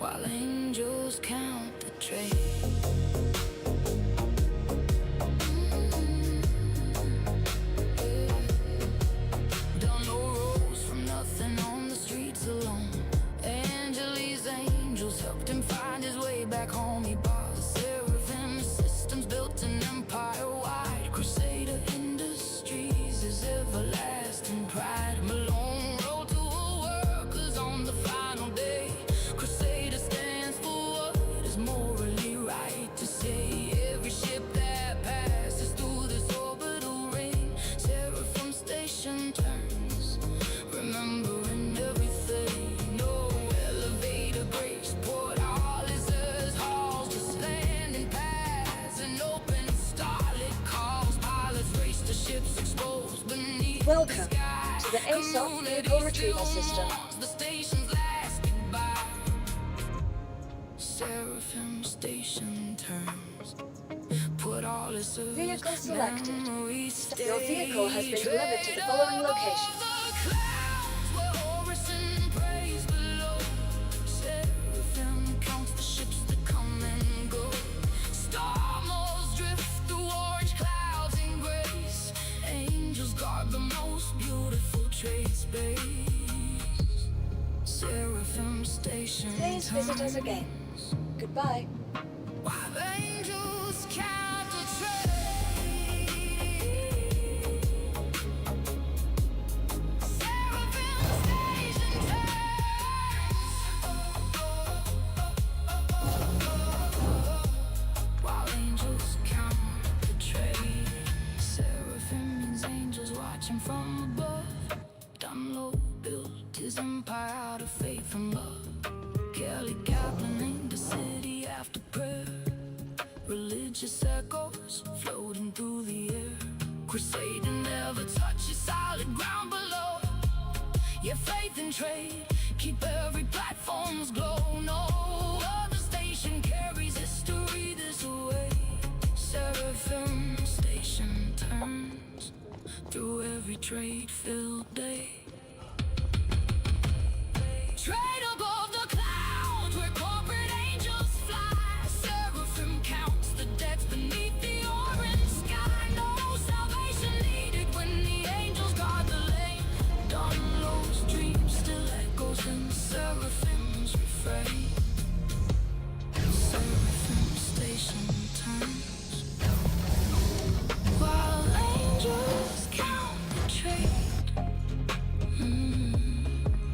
while angels count the train. Done no rose from nothing on the streets alone. Angeli's angels helped him find his way back home. He bought the seraphim systems, built an empire wide. Crusader Industries, his everlasting pride. Malone rode to a workers on the final day. Crusader stands for what is morally right to say. Every ship that passes through this orbital ring, Seraphim Station turns, remembering everything. No elevator breaks, port Hollis's halls, just landing pads and open starlit calls. Pilots race to ships exposed beneath the Welcome sky. to the ASOP vehicle retrieval system. The station's last goodbye. Seraphim Station turns, put all its Vehicle selected. memories Your vehicle has been delivered to the following locations. Seraphim counts the ships that come and go. Star moles drift through orange clouds in grace. Angels guard the most beautiful trade space. Seraphim Station. Please visit us again. Goodbye. While angels count the train. Seraphim Station turns. While angels count the train. Seraphim means angels watching from above. Dunlow built his empire out of faith and love. Kelly Kaplan named the city after prayer. Religious echoes floating through the air. Crusader never touches solid ground below. Your faith and trade keep every platform's glow. No other station carries history this way. Seraphim Station turns through every trade-filled day. Trade above the clouds where corporate angels fly. Seraphim counts the debts beneath the orange sky. No salvation needed when the angels guard the lane. Dunlow's dream still echoes in Seraphim's refrain. Seraphim Station turns while angels count the trade.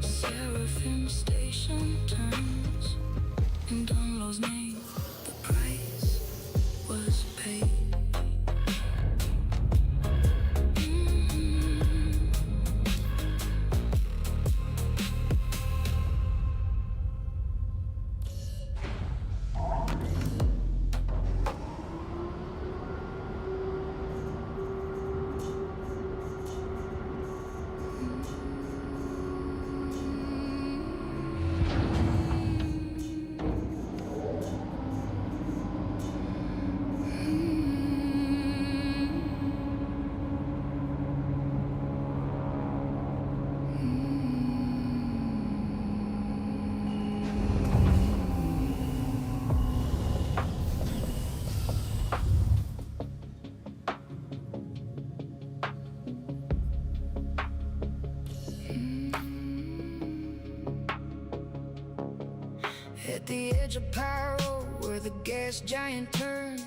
Seraphim Station turns, in Dunlow's name, the price was paid. At the edge of Pyro, where the gas giant turns,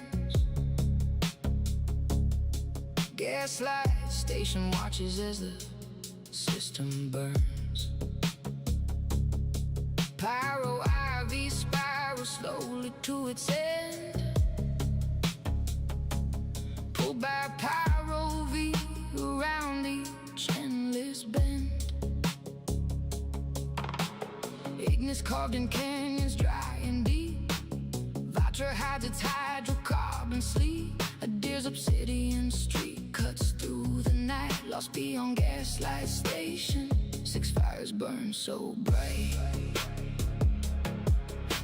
gaslight station watches as the system burns. Pyro IV spirals slowly to its end, pulled by Pyro V around each endless bend. Ignis carved in canyons dry and deep. Vatra hides its hydrocarbon sleep. Adair's obsidian street cuts through the night, lost beyond gaslight station. 6 fires burn so bright.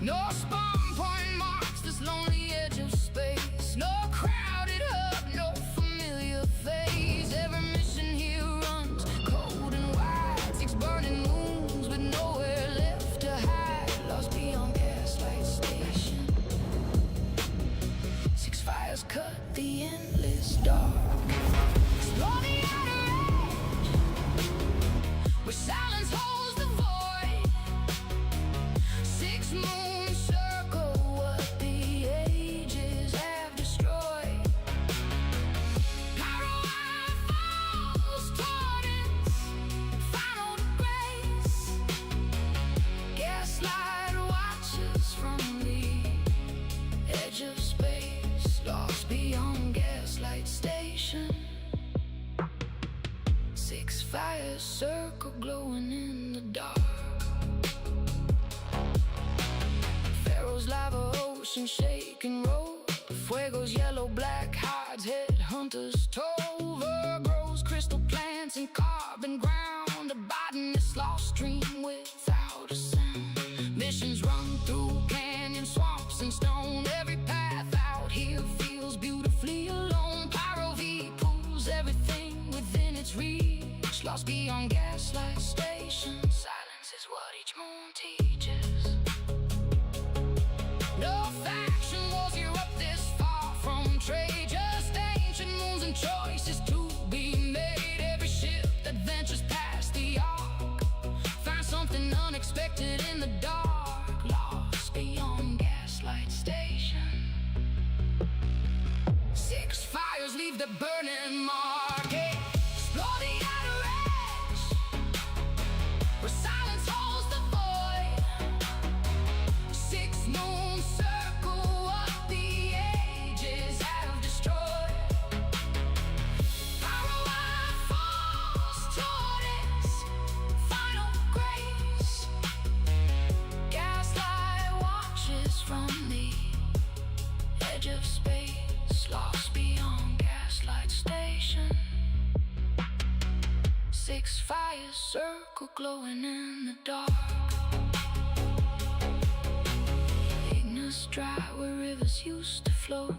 No spawn point marks this lonely edge of space. No crowded hub, no familiar face. Every mission here runs cold and wide. 6 burning moons with nowhere left to hide, lost beyond gas. ocean shaking road. Fuego's yellow black hides, headhunters tove. Grows crystal plants and carbon ground, abiding this lost stream without a sound. Missions run through canyon swamps and stone. Every path out here feels beautifully alone. Pyro V pulls everything within its reach, lost beyond gaslight stations. Silence is what each moon teaches. No faction wars here up this far from trade, just ancient moons and choices to be made. Every ship that ventures past the arc finds something unexpected in the dark, lost beyond gaslight station. 6 fires leave the burning mark. Explore the outer edge, where silence holds the void. 6 moons circle what the ages have destroyed. Pyro eye falls toward its final grace. Gaslight watches from the edge of space, lost beyond gaslight station. 6 fires circle glowing in the dark. Ignis dry where rivers used to flow.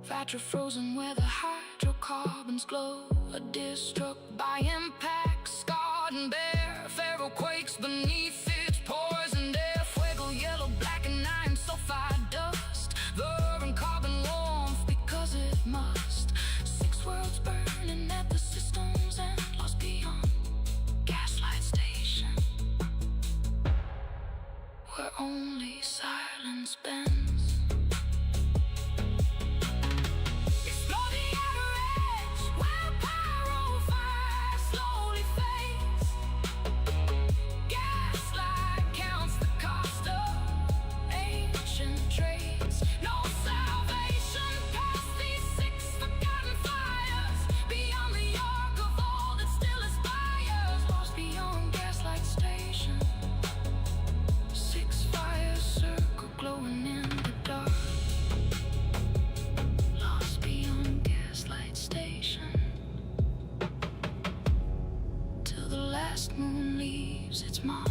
Vatra frozen where the hydrocarbons glow. A deer struck by impact, scarred and bare. Feral quakes beneath its poisoned air. Fuego yellow, black and iron sulfide dust. Verve and carbon warmth because it must. 6 worlds burning at the system's end, lost beyond gaslight station, where only silence bends. Explore the outer edge, where pyro fire slowly fades. Gaslight counts the cost of ancient trades. No salvation past these 6 forgotten fires, beyond the arc of all that still aspires, lost beyond gaslight station. 6 fires circle glowing in the dark, lost beyond gaslight station, till the last moon leaves its mark.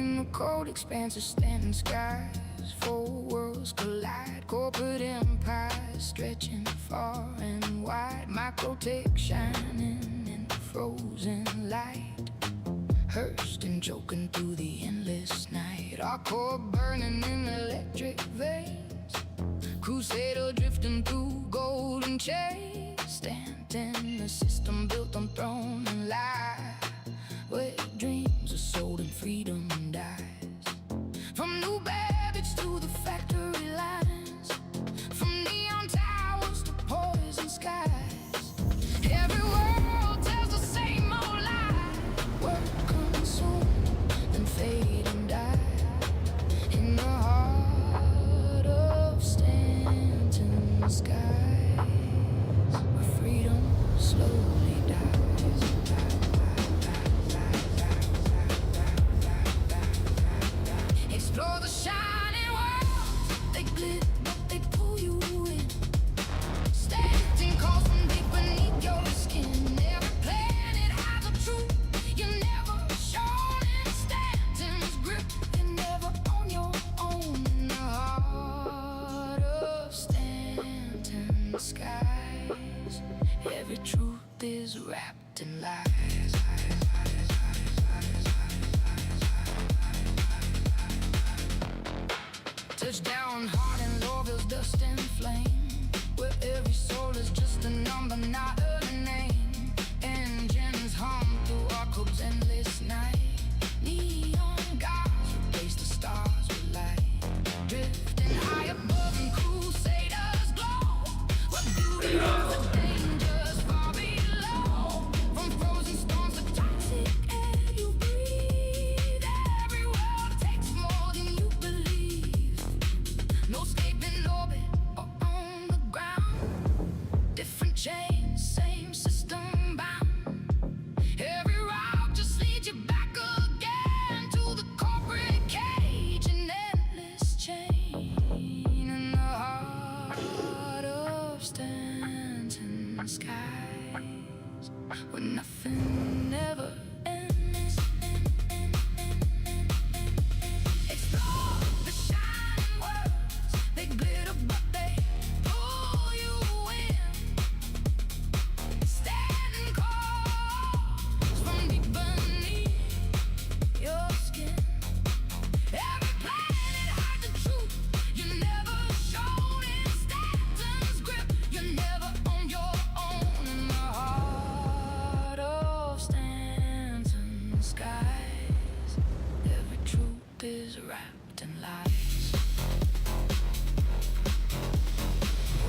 In the cold expanse of standing skies, 4 worlds collide. Corporate empires stretching far and wide. Microtech shining in the frozen light, Hearst and joking through the endless night. Our core burning in electric veins, Crusader drifting through golden chains. Stanton, the system built on throne and lie, where dreams are sold and freedom dies. From New Babbage to the factory lines, from neon towers to poison skies. Every world tells the same old lie. Work consumed and fade and die in the heart of Stanton skies, where freedom slowly dies. Explore the shining world. They glitch, but they pull you in. Stanton calls from deep beneath your skin. Every planet has a truth you're never shown in. Stanton's grip, you're never on your own. In the heart of Stanton skies, every truth is wrapped in lies. Touchdown hard in Lorville's dust and flame, where every soul is just a number, not a name. stanton skies where nothing ever ends. Explore the shining worlds, they glitter but they pull you in. Standing calls from deep beneath your skin. Every planet hides the truth you never shown in Stanton's grip. You're never on your own in the heart of Stanton skies. Every truth is wrapped in lies.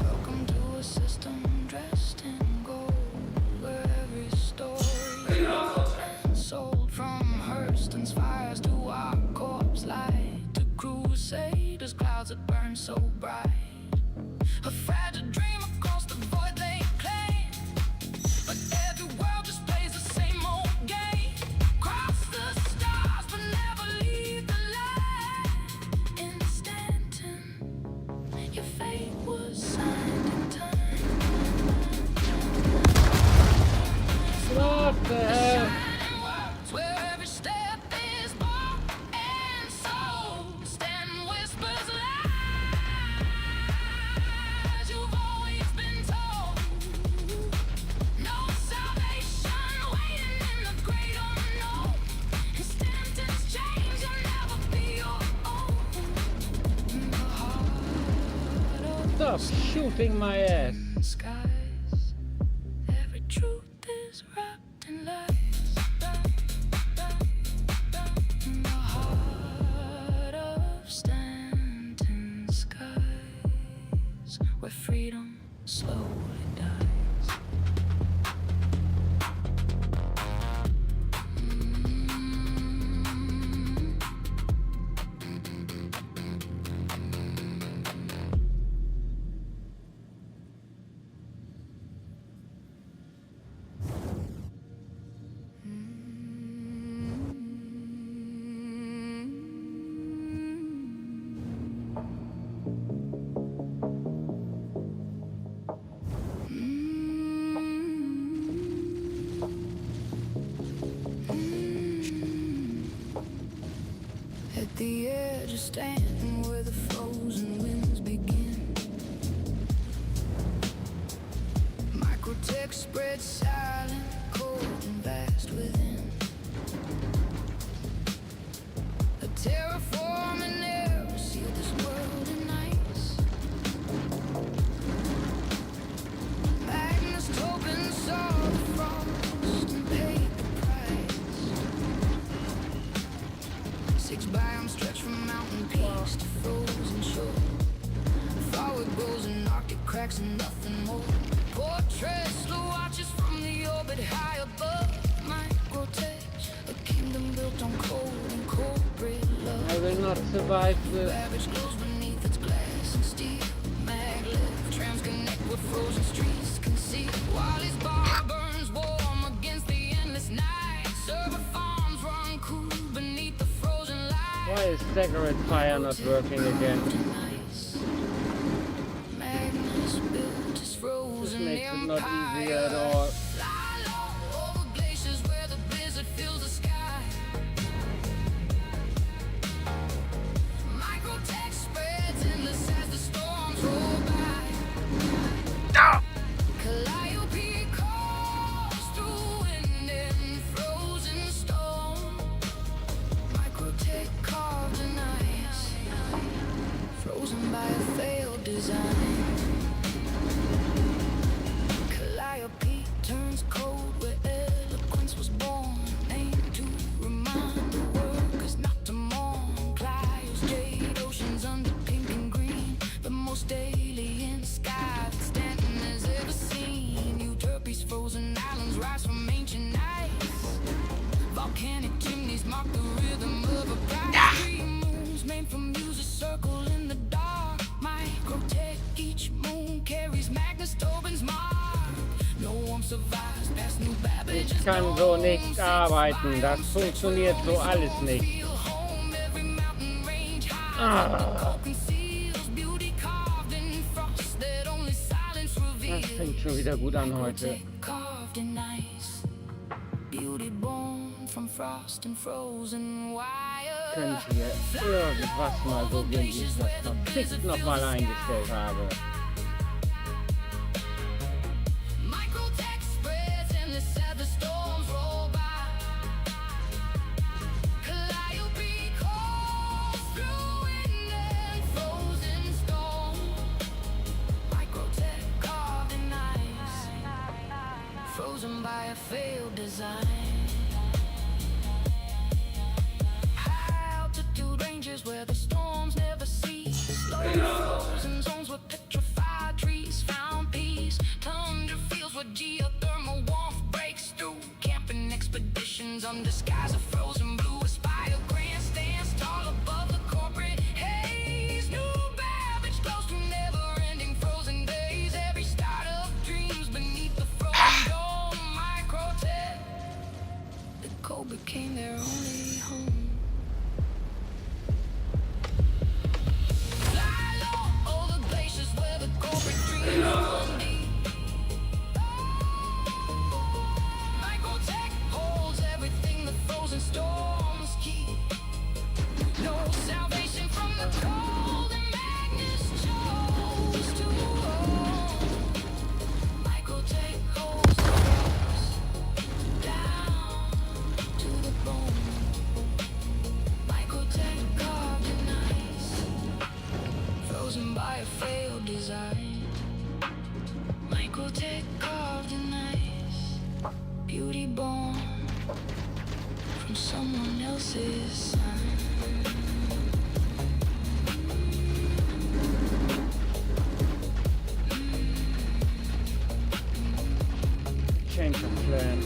Welcome to a system dressed in gold, where every story is sold. From Hurston's fires to our corpse light, to crusaders, clouds that burn so bright. A fragile dream across the void they claim, but every world just plays the same old game. Cross the stars but never leave the light. In Stanton, your fate was signed in time. What the hell? Shining words where every step is bought and sold. Stanton whispers lies you've always been told. No salvation waiting in the great unknown. In Stanton's chains, you'll never be your own. In the heart of Stop shooting my ass. skies, every truth is wrapped in lies. In the heart of Stanton skies, where freedom slowly dies. At the edge of Stanton, where the frozen winds begin, microtech spread silent, cold and vast within. A terraforming air sealed this world in ice. Magnus Tobin saw the frost and paid the price. 6 biomes stretch from mountain peaks to frozen shore. Forward goes in Arctic cracks and nothing more. Portraits, slow watches from the orbit high above. Microtech, a kingdom built on cold and corporate love. I will not survive this. Ravage glows beneath its glass and steel. Maglev trams connect with frozen streets can see. While his bar burns warm against the endless night. Server farms run cool beneath the frozen light. Why is Cigarette Fire not working again? Magnus built his This frozen makes it not empire. easy at all. Fly low over glaciers where the blizzard fills the sky. Microtech spreads endless as the storms roll by. Calliope calls through wind and frozen stone. Microtech carved in ice, frozen by a failed design. Calliope turns cold where eloquence was born, aimed to remind the workers not to mourn. Clio's jade oceans under pink and green, the most alien sky that Stanton has ever seen. Euterpe's frozen islands rise from ancient ice. Volcanic chimneys mark the rhythm of a bright stream. Moons made from music circle in the dark. Microtech, each moon carries Magnus Tobin's mark. No one survives past New Babbage. Ich kann so nicht arbeiten. Das funktioniert so alles nicht. Ah. Conceals beauty carved in frost that only silence reveals. Das fängt schon wieder gut an heute. Carved in ice, beauty born from frost and frozen wire. Könnt ihr irgendwas mal so, wie ich das verfickt nochmal eingestellt habe? Microtech spreads and the seven storms roll by. Calliope calls through wind and frozen stone. Microtech carved in ice, frozen by a failed design. High altitude ranges where the storms never cease. Slow frozen zones with petrified trees found peace. Tundra fields where geothermal warmth breaks through. Camping expeditions under skies of frozen blue. Aspire grandstands tall above the corporate haze. New Babbage close to never-ending frozen days. Every start of dreams beneath the frozen dome. Microtech, the cold became their only home. Fly low over glaciers where the corporate dreams run deep. Microtech holds everything the frozen storms keep. No salvation from the cold, and Magnus chose to own. Microtech holds the frost down to the bone. Microtech carved in ice, frozen by a failed design. Microtech carved in ice, beauty born from someone else's sign. Change of plan.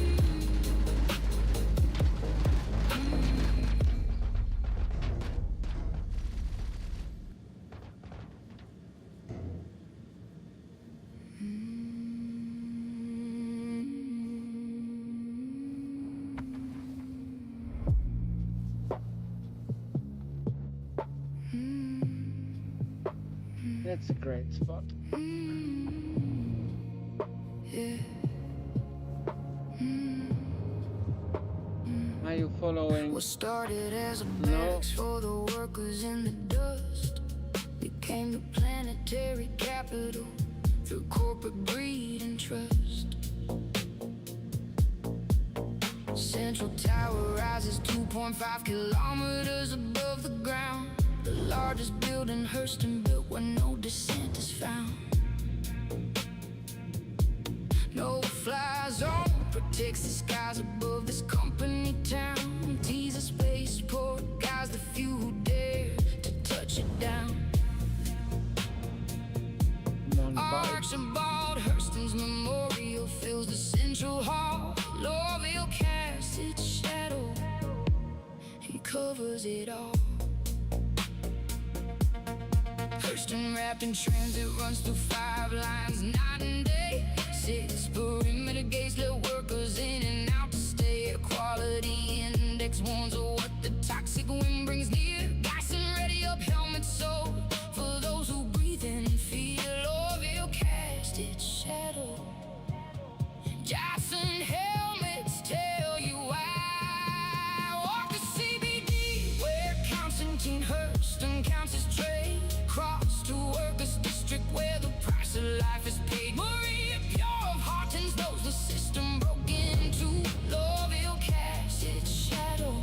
That's a great spot. Yeah. Are you following? What started as a No. barracks for the workers in the dust became the planetary capital through corporate greed and trust. Central Tower rises 2.5 kilometers above the ground. The largest building Hurston built where no dissent is found. No fly zone protects the skies above this company town. Tease a spaceport, guys the few who dare to touch it down. Archibald Hurston's memorial fills the central hall. Lorville casts its shadow and covers it all. Hurston wrapped in transit runs through 5 lines night and day. 6 perimeter gates let workers in and out to stay. A quality index warns of what the toxic wind brings near. Dyson ready up helmets sold for those who breathe in fear. Lorville cast its shadow. Dyson helmets tell you why. Walk the CBD where Constantine Hurston counts his trade. Cross to workers district where the price of life is paid. Maria Pure of Hartons knows the system broke into. Lorville casts its shadow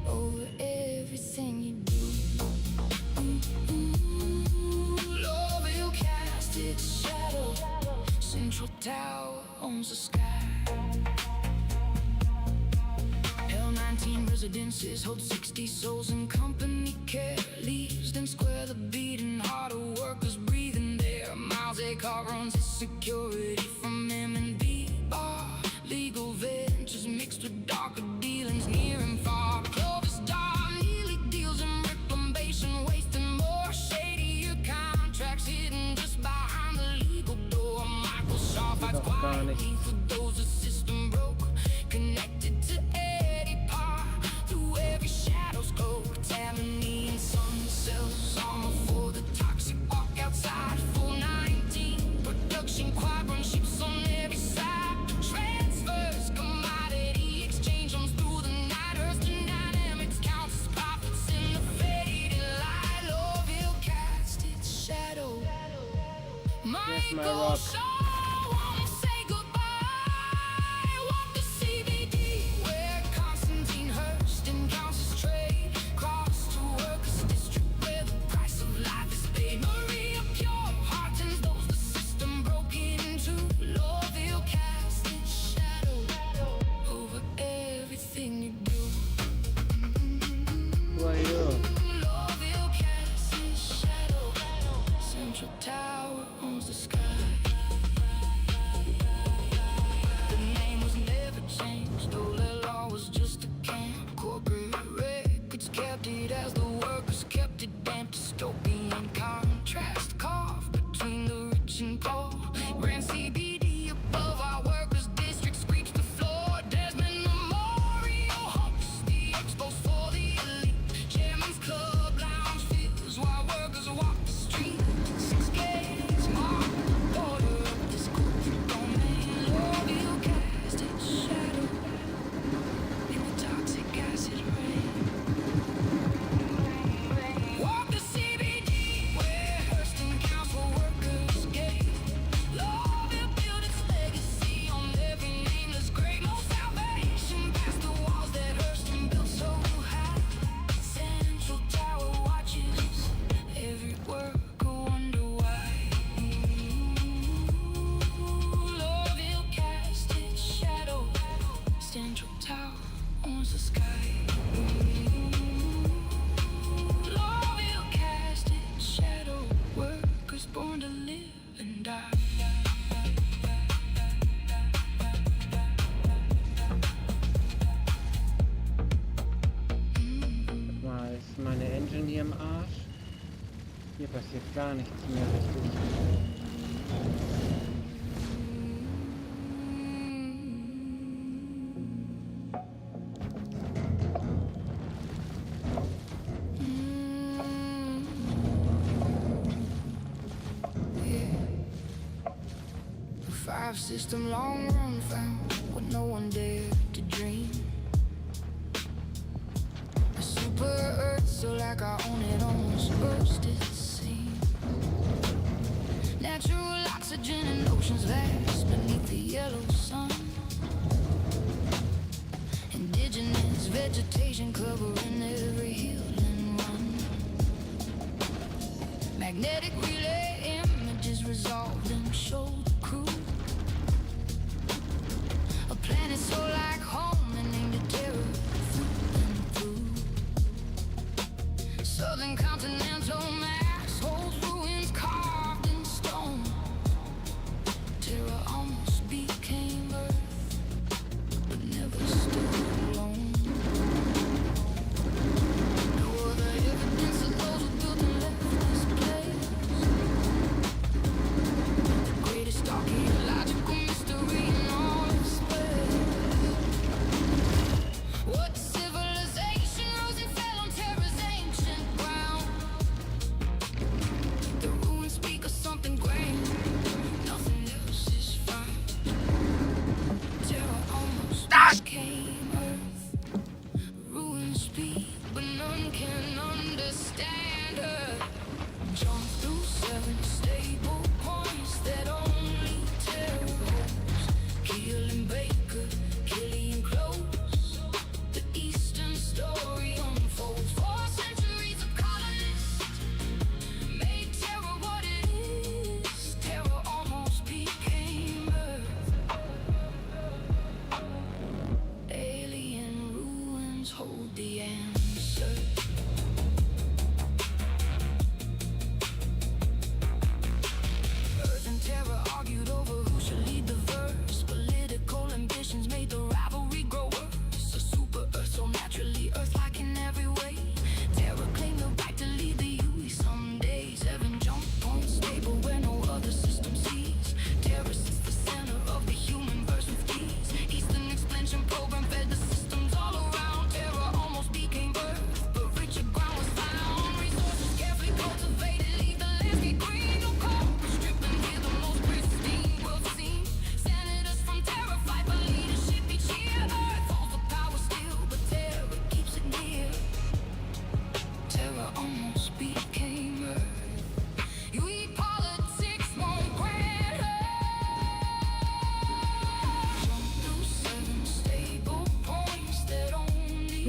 over everything you do. Lorville casts its shadow. Central Tower owns the sky. L19 residences hold 60 souls in company care. Leavesden Square, the beating heart of workers breathing there. Miles a car runs his security from M&B bar. Legal ventures mixed with darker dealings near and far. Clovis Dar nearly deals in reclamation, wasting more. Shadier contracts hidden just behind the legal door. Microsoft fights quietly for those the system broke. Connected to Eddie Parr through every shadow's cloak. Tammany and sun cells armor for the toxic walk outside. Full 19 production quad Where's my rock? Who are you? Central tower owns the sky. The name was never changed, though the law was just a camp. Corporate records kept it as the workers kept it damp. Dystopian contrast carved between the rich and poor. Ran CBD above our workers' district, screeched the floor. Desmond Memorial humps the expos for the elite. Chairman's club lounge fills while workers walk the street. 6 gates mark the border of this corporate domain. Lowville cast its shadow in the toxic acid rain. Walk the CBD where Hurston counts for workers' gaze. Lowville built its legacy on every nameless grave. No salvation past the walls that Hurston built so high. Central Tower watches every worker wonder why. Lowville cast its shadow. Central Tower owns the sky. Lowville cast its shadow. Workers born to live and die. Mal ist meine Engine hier im Arsch. Hier passiert gar nichts mehr richtig. A 5-system long run found what no one dared to dream. A super Earth, so like I own it, almost burst its seam. Natural oxygen and oceans vast beneath the yellow sun. Indigenous vegetation covering every hill and run. Magnetic relay images resolved and showed the crew. A planet so like home and named a terror through and through. Southern continental mass holds ruins carved in stone. Terror almost became Earth, but never stood alone. No other evidence of those who built and left this place.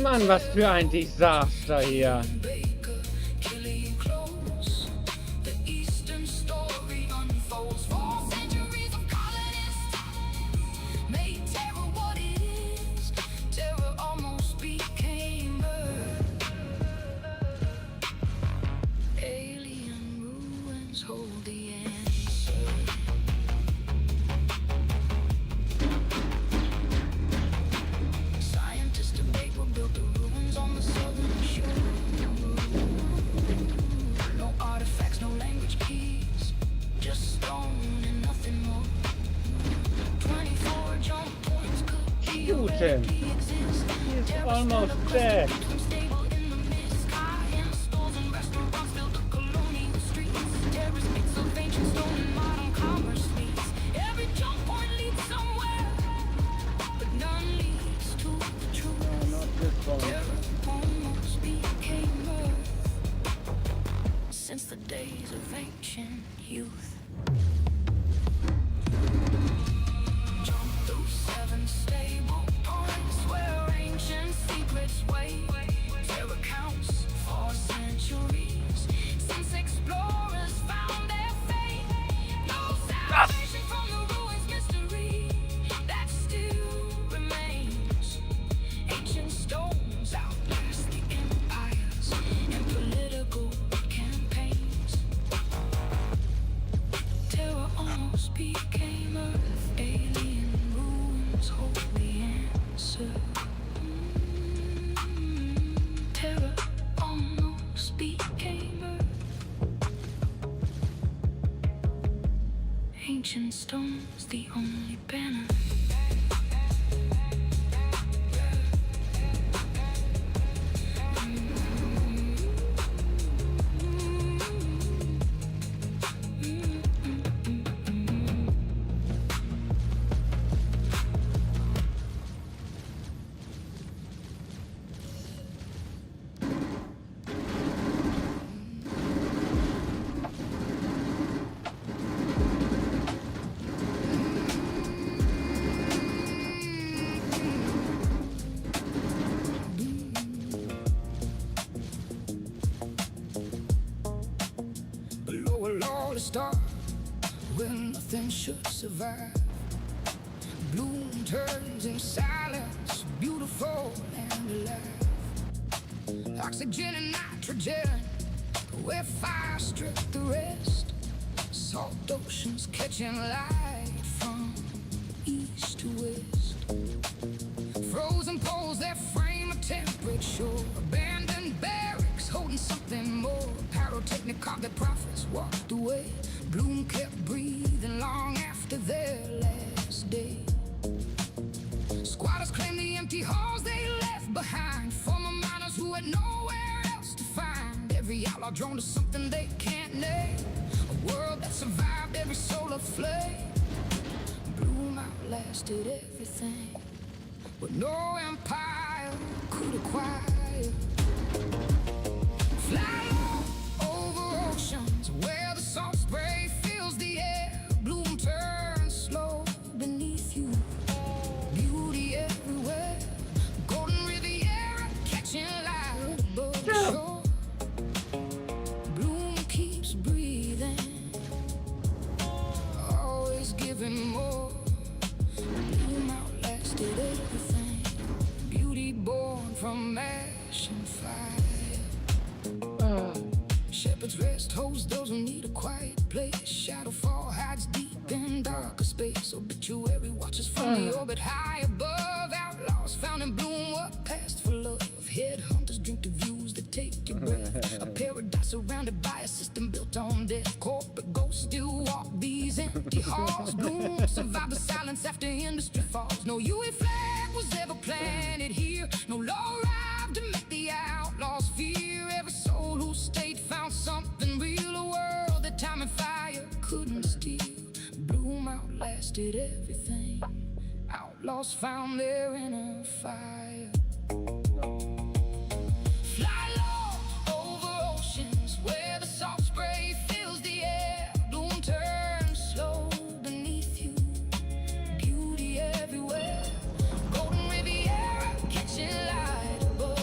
Mann, was für ein Desaster hier. Baker, killing close. The Eastern story unfolds. 4 centuries of colonists made terror what it is. Terror almost became birth. Alien ruins hold the answer. Scientists debate what built the ruins on the southern shore. No artifacts, no language keys, just stone and nothing more. 24 jump points could be Guten. exist. He's almost dead. Stable in the mid-sky, and stores and restaurants built the colonial streets. Terrorist bits of ancient stone and modern commerce meets. Every jump point leads somewhere, but none leads to the truth. Not this one. Terror almost became earth since the days of ancient youth. Jump through 7 stable points where ancient secrets wait. Terror counts for centuries since explorers found their fate. No salvation from the ruins mystery that still remains. Ancient stones outlast the empires and political campaigns. Terror almost became earth. Alien ruins hold the answer. Terror almost became earth. Ancient stones, the only banner. Below a lawless star where nothing should survive. Bloom turns in silence, beautiful and alive. Oxygen and nitrogen, where fire stripped the rest. Salt oceans catching light from east to west. Frozen poles that frame a temperate shore. Abandoned barracks holding something more. Pyrotechnic carpet prophets walked away. Bloom kept breathing long after their last day. Squatters claimed the empty halls they left behind. Former miners who had nowhere else to find. Every outlaw drawn to something they can't name. A world that survived every solar flame. Bloom outlasted everything what no empire could acquire. Fly low over oceans where the salt spray fills the air. Bloom turns slow beneath you. Beauty everywhere. Golden Riviera catching light above the shore. Bloom keeps breathing, always giving more. Bloom outlasted everything. Beauty born from ash and fire. Shepherd's rest holds those who need a quiet place. Shadowfall hides deep in darker space. Obituary watches from the orbit high above. Outlaws found in bloom what passed for love. Headhunters drink the views that take your breath. A paradise surrounded by a system built on death. Corporate ghosts still walk these empty halls. Bloom survived the silence after industry falls. No UE flag was ever planted here. No law arrived to make the outlaws fear. Every soul who stayed found something real. A world that time and fire couldn't steal. Bloom outlasted everything. Outlaws found their inner fire. Fly low over oceans where the salt spray fills the air. Bloom turns slow beneath you. Beauty everywhere. Golden Riviera catching light above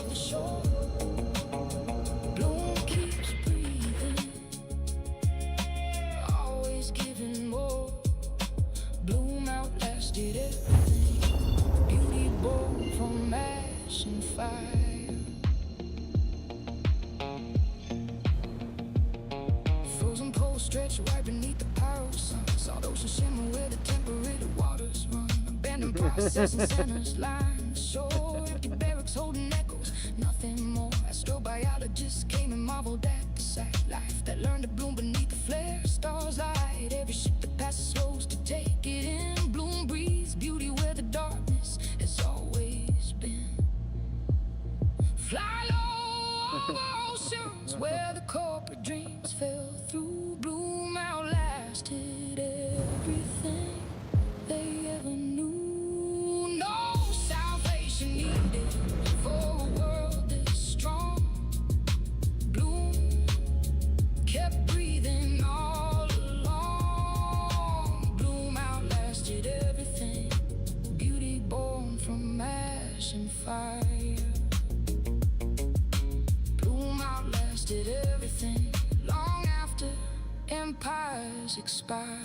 processing centers, lines, shore, empty barracks holding echoes, nothing more. Astrobiologists came and marveled at the sight, life that learned to bloom beneath the flare. Stars light every ship that passes slows to take it in. Bloom breeze, beauty where the darkness has always been. Fly low over oceans where the corporate dreams fell through. Bloom outlasted everything they ever knew. No salvation needed for a world this strong. Bloom kept breathing all along. Bloom outlasted everything. Beauty born from ash and fire. Bloom outlasted everything long after empires expire.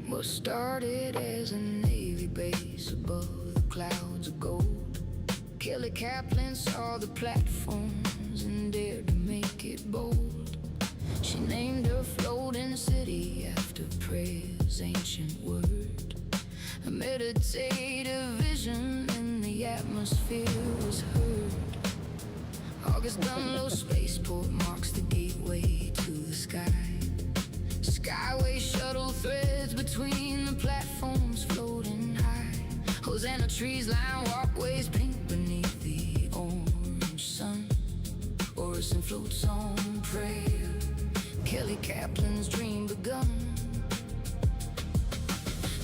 What started as a Navy base above the clouds of gold. Kelly Kaplan saw the platforms and dared to make it bold. She named her floating city after prayer's ancient word. A meditative vision in the atmosphere was heard. August Dunlow Spaceport marks the gateway to the sky. Skyway shuttle threads between the platforms floating high. Hosanna trees line walkways pink beneath the orange sun. Orison floats on prayer. Kelly Kaplan's dream begun.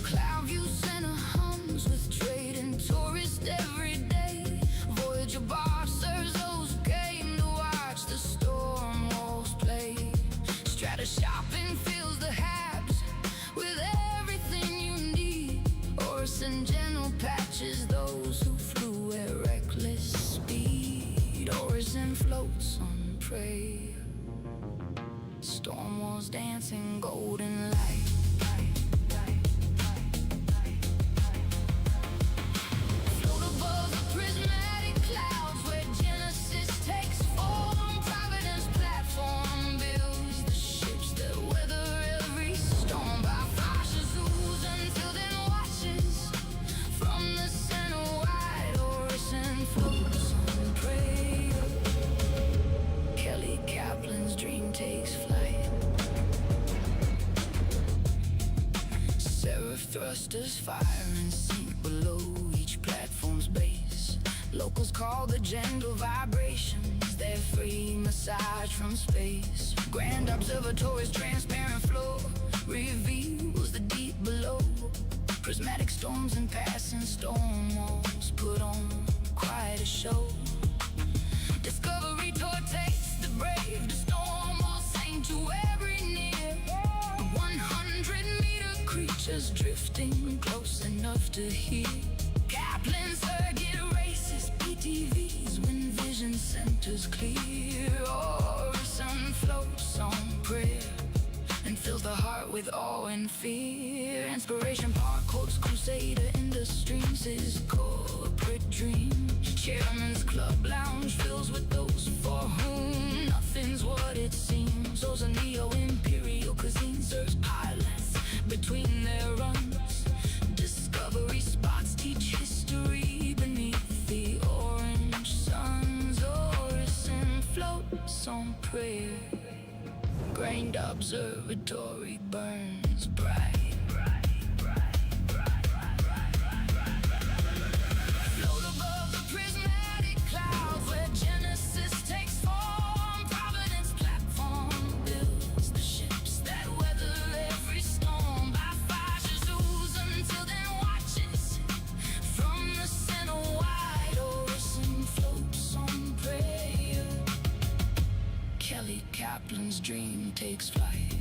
Cloudview Center hums with trade and tourists every day. Voyager bar serves those who came to watch the storm walls play. Strata shopping fills the habs with everything you need. Orison general patches those who flew at reckless speed. Orison floats on prayer. Storm walls dancing golden light. Float above the prismatic clouds where Genesis takes form. Providence platform builds the ships that weather every storm. By flashes ooze until then watches from the center wide. Orison floats on prayer. Kelly Kaplan's dream takes flight. Seraph thrusters fire and sink below each platform's base. Locals call the gentle vibrations their free massage from space. Grand observatory's transparent floor reveals the deep below. Prismatic storms and passing storm walls put on quite a show. Discovery tour takes the brave to storm walls sing to every near. 100-meter creatures drifting close enough to hear. Kaplan circuit races, PTVs when vision centers clear. Orison floats on prayer and fills the heart with awe and fear. Inspiration Park quotes Crusader Industries, his corporate dream. Chairman's Club Lounge fills with those for whom nothing's what it seems. Those are neo-imperial cuisine serves pilots between their runs. Discovery spots teach history beneath the orange suns. Orison floats on prayer. Grained observatory burns bright. Float above the prismatic clouds where Genesis takes form. Providence platform builds the ships that weather every storm. By flashes ooze until then watches from the center wide. Orison floats on prayer. Kelly Kaplan's dream takes flight.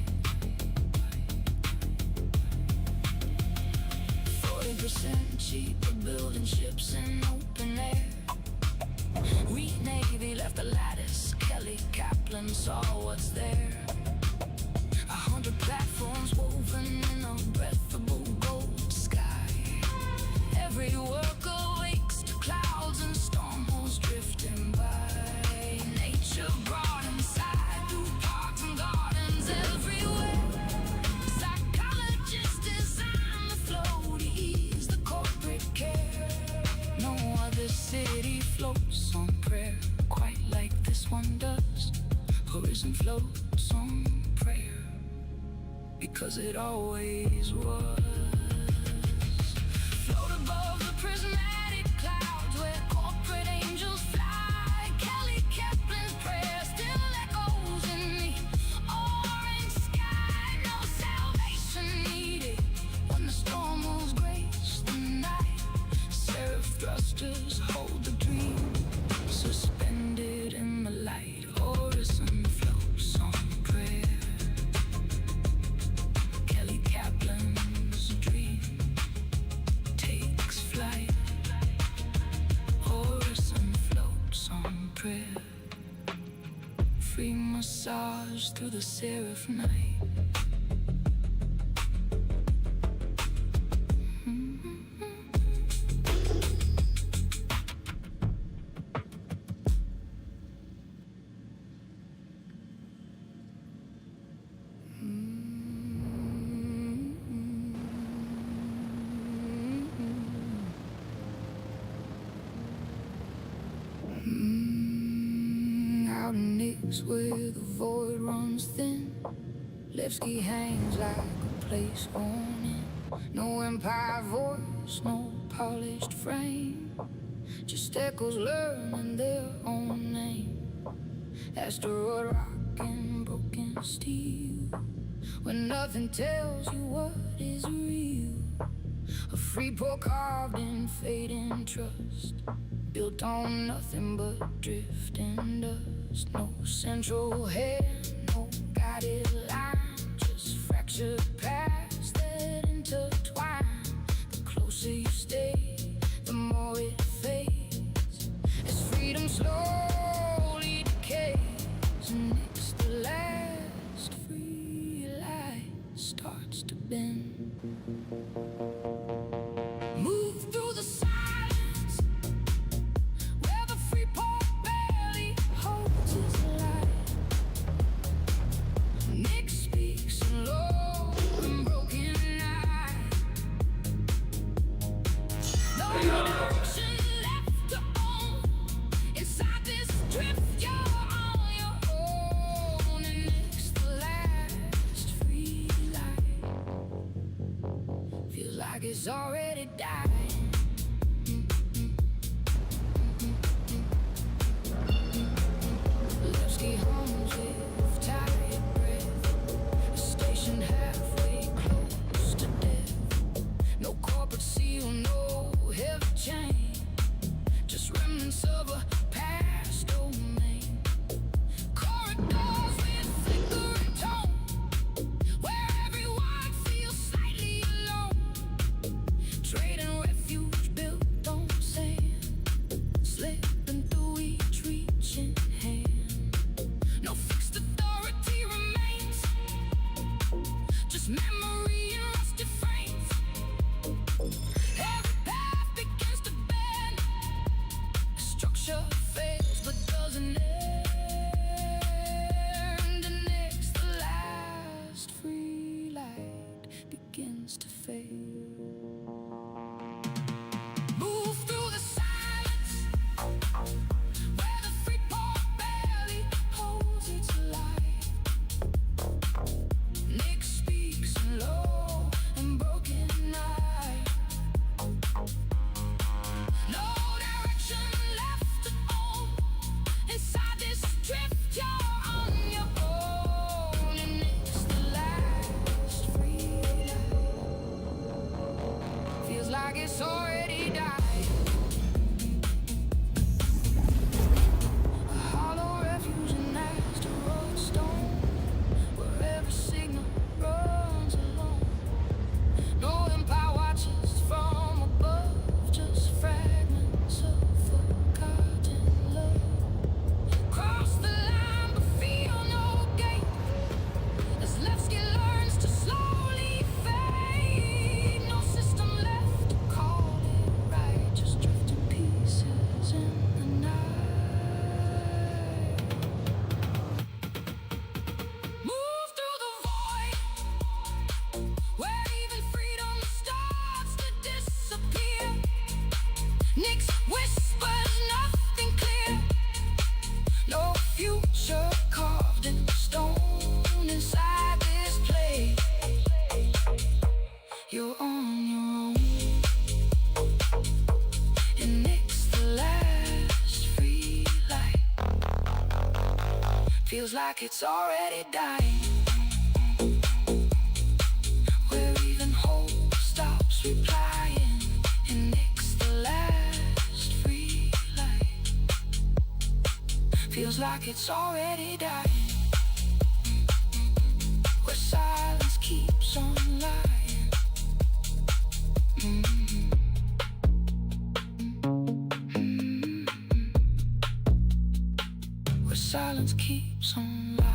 40% cheaper building ships in open air. We Navy left the lattice, Kelly Kaplan saw what's there. 100 platforms woven in a breathable gold sky. Every worker wakes to clouds and storm holes drifting by. Nature brought inside through parks and gardens everywhere. Psychologists design the flow to ease the corporate care. No other city floats on prayer quite like this one does. Horizon floats on prayer because it always was. Float above the prismatic clouds where corporate angels fly. Kelly Kaplan's prayer still echoes in the orange sky. No salvation needed when the storm moves grace the night. Seraph thrusters hold the dream suspended in the light. Horizon floats on prayer. Kelly Kaplan's dream takes flight. Horizon floats on prayer. Free massage through the seraph night. Out in Nicks where the void runs thin, Levski hangs like a place on in. No empire voice, no polished frame, just echoes learning their own name. Asteroid rock and broken steel, when nothing tells you what is real. A free port carved in fading trust, built on nothing but drifting dust. No central head, no guided line, just fractured paths that intertwine. The closer you stay, the more it fades, as freedom slowly decays. And it's the last free light starts to bend. Move through the silence where the free port barely holds its light. Nick speaks in low and broken night. No direction left to own. Inside this drift, you're on your own. And Nick's the last free light. Feels like it's already died. Levski hums with tired breath, a station halfway close to death. No corporate seal, no heavy chain, just remnants of a past domain. Corridors with flickering tone, where everyone feels slightly alone. Trading Feels like it's already dying, where even hope stops replying and nicks the last free light. Feels like it's already dying, where silence keeps on lying. Where silence keeps on lying.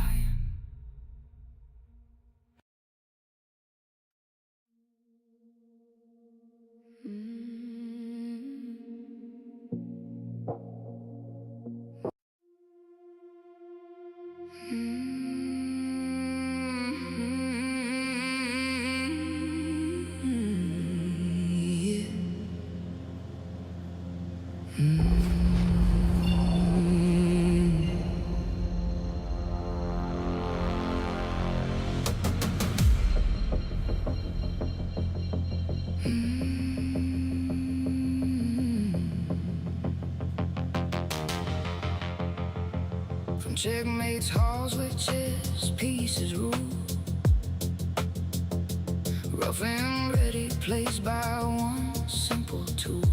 From checkmates, halls, witches, pieces rule. Rough and ready, placed by one simple tool.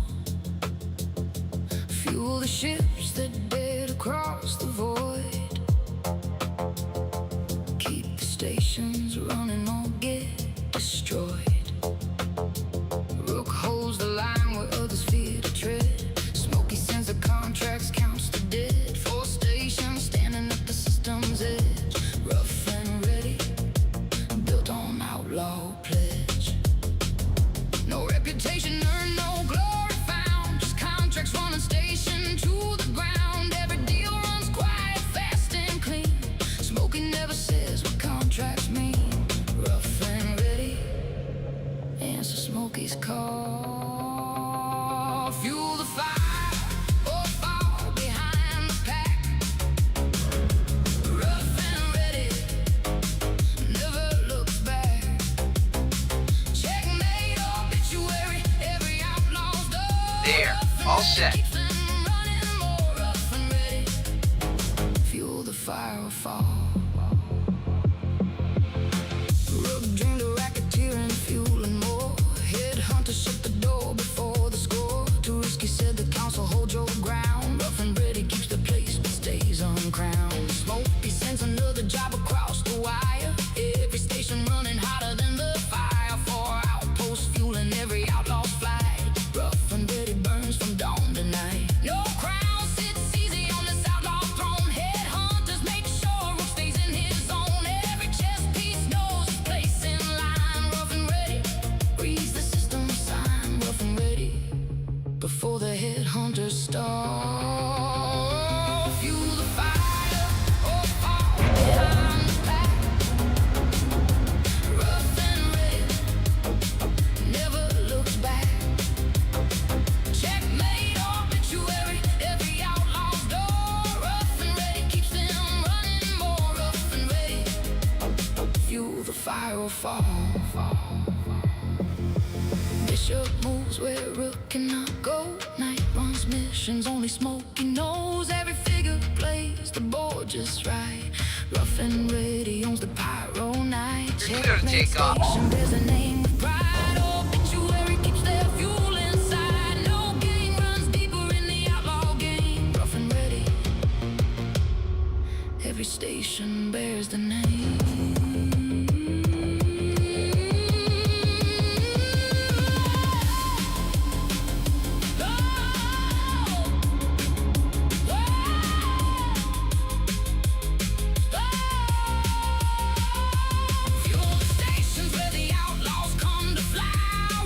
Fuel the ships that dare to cross the void. Keep the stations running or get destroyed. Rook holds the line where others fear to tread. Smokey sends the contracts, counts the dead. Four stations standing at the system's edge. Rough and ready, built on outlaw pledge. No reputation earned, no glory found. Just contracts running station to the ground. Every deal runs quiet, fast and clean. Smokey never says what contracts mean. Rough and ready, answer Smokey's call. Fuel the fire or fall behind the pack. Rough and ready, never looks back. Checkmate, obituary, every outlaw's door. There, all set. Keeps them running more. Rough and ready, fuel the fire or fall. Rook dreamed of racketeering, fuel and more. Headhunter shut the door before the score. Too risky, said the council, hold your ground. Rough and ready keeps the place but stays uncrowned. Smokey sends another job across the wire. Every station running hotter than the fire. Four outposts fueling every outlaw's flight. Rough and ready burns from dawn to night. No crown sits easy on this outlaw throne. Headhunters make sure Rook stays in his zone. Every chess piece knows his place in line. Rough and ready reads the system sign. Rough and ready before the headhunters start. Fuel the fire or fall behind the pack. Rough and ready, never looks back. Checkmate, obituary, every outlaw's door. Rough and ready keeps them running more. Rough and ready, fuel the fire or fall. Bishop moves where Rook cannot go. Night runs missions, only Smokey knows. Every figure plays the board just right. Rough and ready owns the pyro night. You're clear to take off. Station bears a name with pride. Obituary keeps their fuel inside. No game runs deeper in the outlaw game. Rough and ready, every station bears the name. Fuel the stations where the outlaws come to fly.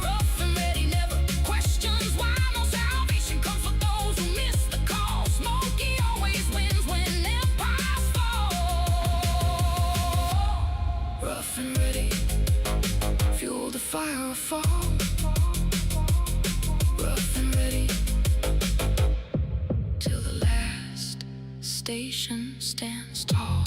Rough and ready never questions why. No salvation comes for those who miss the call. Smokey always wins when empires fall. Rough and ready, fuel the fire or fall. Rough and ready till the last station stands tall.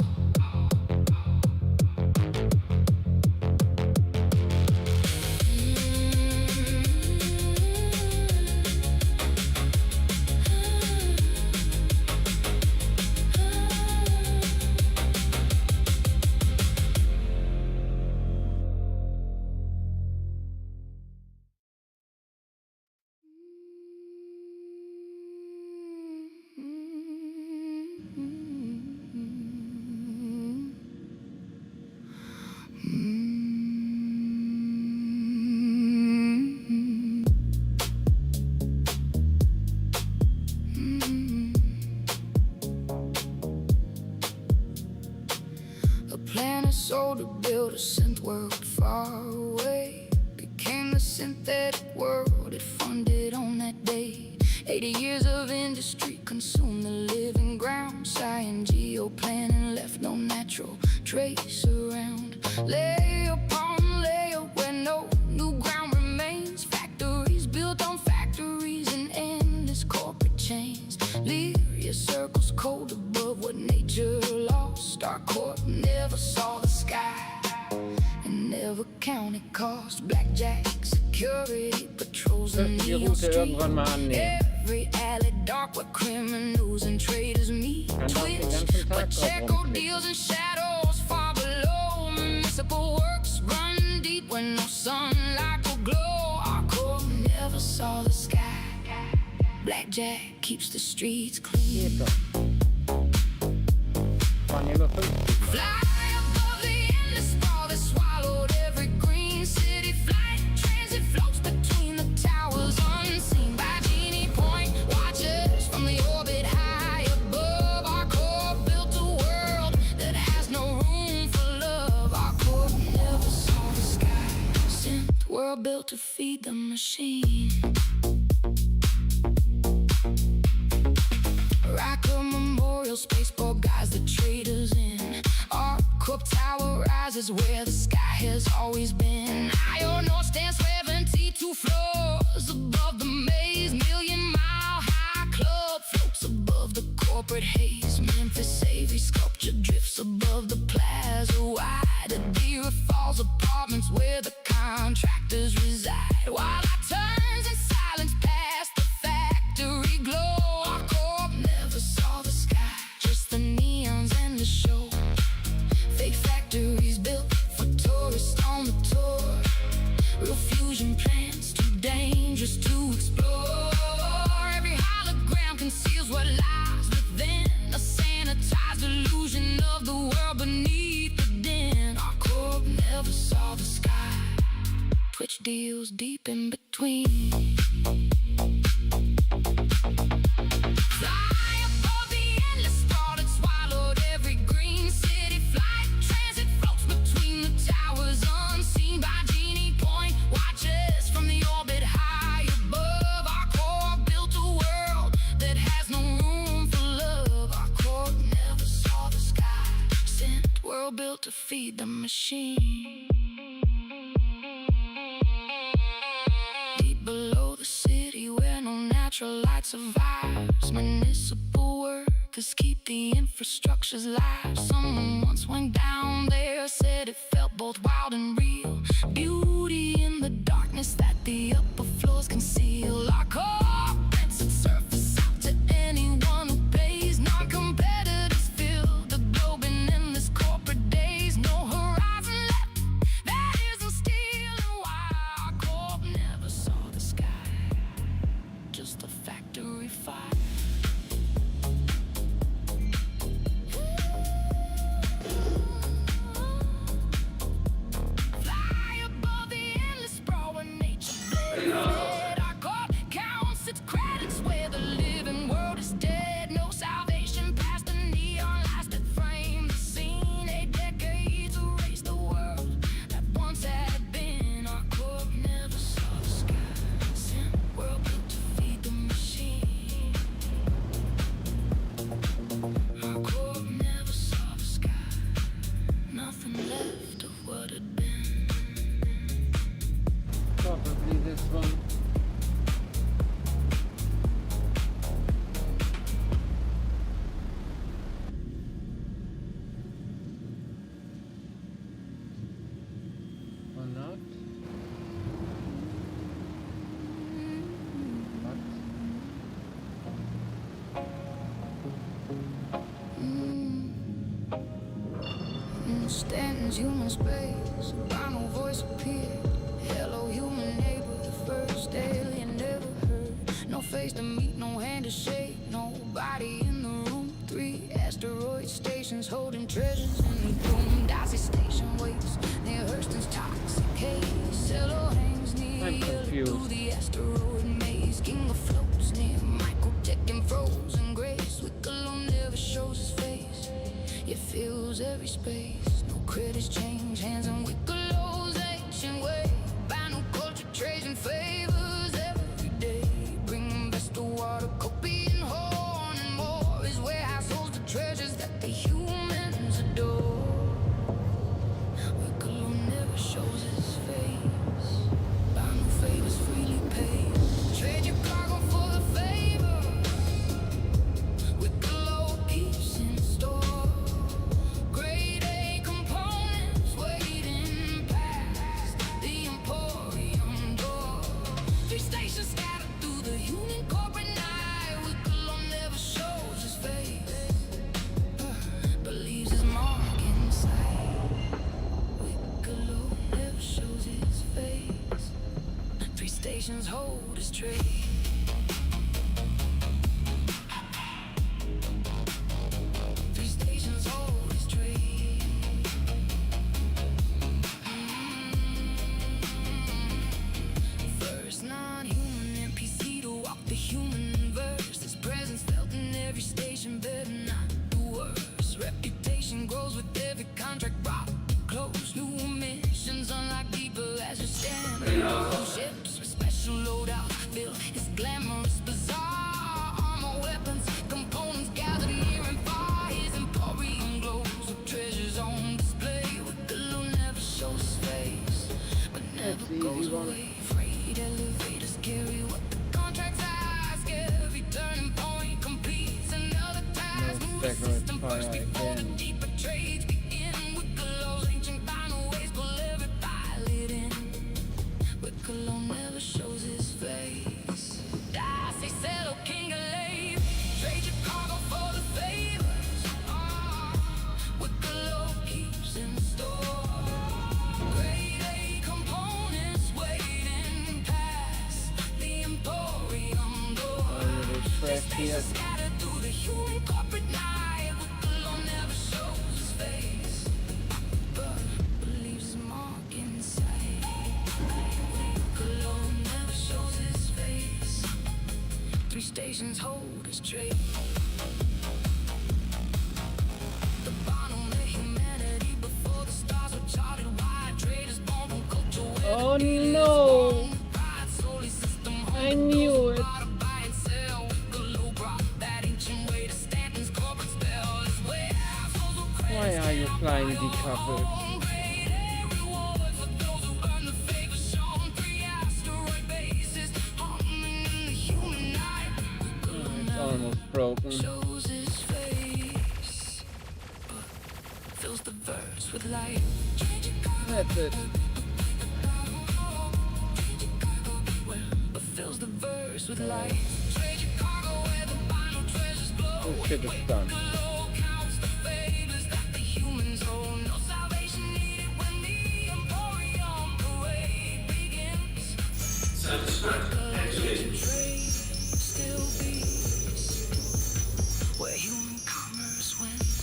A planet sold to build a synth world far away. Became the synthetic world it funded on that day. 80 years of industry consumed the living ground. Science, geoplanning left no natural trace around. Layer upon layer where no new ground remains. Factories built on factories and endless corporate chains. Lyria circles cold above what nature lost. Our corp never saw the sky and never counted cost. Blackjack, security patrols and Die neon Route street. irgendwann mal annehmen. Every alley dark where criminals and traders meet. Kann auch den Twitch, ganzen but Tag drauf Checo rumklicken. deals in shadows far below. Municipal works run deep when no sunlight will glow. Our corp never saw the sky. Blackjack keeps the streets clean. Geht doch. Waren ja nur 50 Mal. Fly above the endless sprawl that swallowed every green city flight. Transit floats between the towers, unseen by Genie Point. Watch us from the orbit high above. Our core built a world that has no room for love. Our core never saw the sky. Synth world built to feed the machine. Rocker Memorial Spaceport guides the traders in. Our corp tower rises where the sky has always been. Iron North stands 72 floors above the maze. Million-mile high club floats above the corporate haze. Memphis Avery sculpture drifts above the plaza wide. Adira Falls apartments where the contractors reside. While I turns in silence past the factory glow. Our corp never saw the sky, just the neons and the show. Fake factories built for tourists on the tour. Real fusion plants too dangerous to explore. Every hologram conceals what lies within. A sanitized illusion of the world beneath the den. Our corp never saw the sky. Twitch deals deep in between. Fly above the endless sprawl that swallowed every green city flight. Transit floats between the towers, unseen by Genie Point. Watch us from the orbit high above. Our core built a world that has no room for love. Our core never saw the sky. Synth world built to feed the machine. Deep below the city where no natural light survives. Municipal workers keep the infrastructures live. Someone once went down there, said it felt both wild and real. Beauty in the darkness that the upper floors conceal. Our core rents its surface out to anyone who pays. Non-competitors fill the globe in endless corporate days. No horizon left that isn't stealing. Why our corp never saw the sky, just a factory fire. Fly above the endless sprawl where nature bled. Our corp counts its credits where the living world is dead. No salvation past the neon lights that frame the scene. 8 decades erased the world that once had been. Our corp never saw the sky. Synth world built to feed the machine. Our corp never saw the sky. Nothing left of what had been. Probably this one. Or not? What? Stanton's human space, final voice appeared. Hello, human neighbor, the first alien never heard. No face to meet, no hand to shake, nobody in the room. 3 asteroid stations holding treasures in the gloom. Daisy station waits near Hurston's toxic haze. Cello hangs near I'm Yellow confused. through the asteroid maze. King of floats near Michael Tech and frozen grace. Wicklow never shows his face. You fills every space. No credits change hands and Wicklow's ancient way. Buy new culture, trades and favors every day. Bring them best to water, copy and horn and more. His warehouse holds the treasures that the humans adore. Wicklow never shows his face. Buy new favors, freely paid. Trade your cargo for the favor. Wicklow keeps in store. Grade A components waiting past the Emporium door. 3 stations scattered through the Union corporate night. Wicklow never shows his face, but leaves his mark inside. Wicklow never shows his face. 3 stations hold his trade. 3 stations hold his trade. First non-human NPC to walk the human verse. His presence felt in every station, better not the worst. Reputation grows with every contract brought close. New missions unlock deeper as you stand alone. Ships with special loadout fill his glamorous bazaar. Armor, weapons, components gathered near and far. His Emporium glows with treasures on display. Wicklow never shows his face, but never the goes easy one. away. Freight elevators carry what the contracts ask. Every turning point completes another task. No Move the segment system first fire before the again. deeper trades begin. Wicklow's ancient final ways pull every pilot in. Wicklow never shows his face. I say settle king of lave. Trade your cargo for the favors. Wicklow keeps in store. Grade A components waiting past the Emporium door. Fresh here. Scattered through the human corporate night. Wicklow never shows his face, but leaves his mark inside. Wicklow never shows his face. 3 stations hold his trade. The bottom of humanity before the stars were charted wide. Traders born from culture where Oh the deal is no! born. Pride, solely system I knew it. bought to buy and sell. Wicklow brought that ancient way to Stanton's corporate spell. His warehouse holds a credit Why are you stamp flying right on decoupled? grade A rewards for those who earn the favor shown. 3 asteroid bases haunting in the human night. Wicklow It's never almost broken. shows his face, but fills the verse with light. That's it. But fills the verse with light. Trade your cargo where the final treasures glow. This shit is done. Wicklow counts the favors that the humans owe. No salvation needed when the Emporium parade begins. Trade still beats where human commerce wins.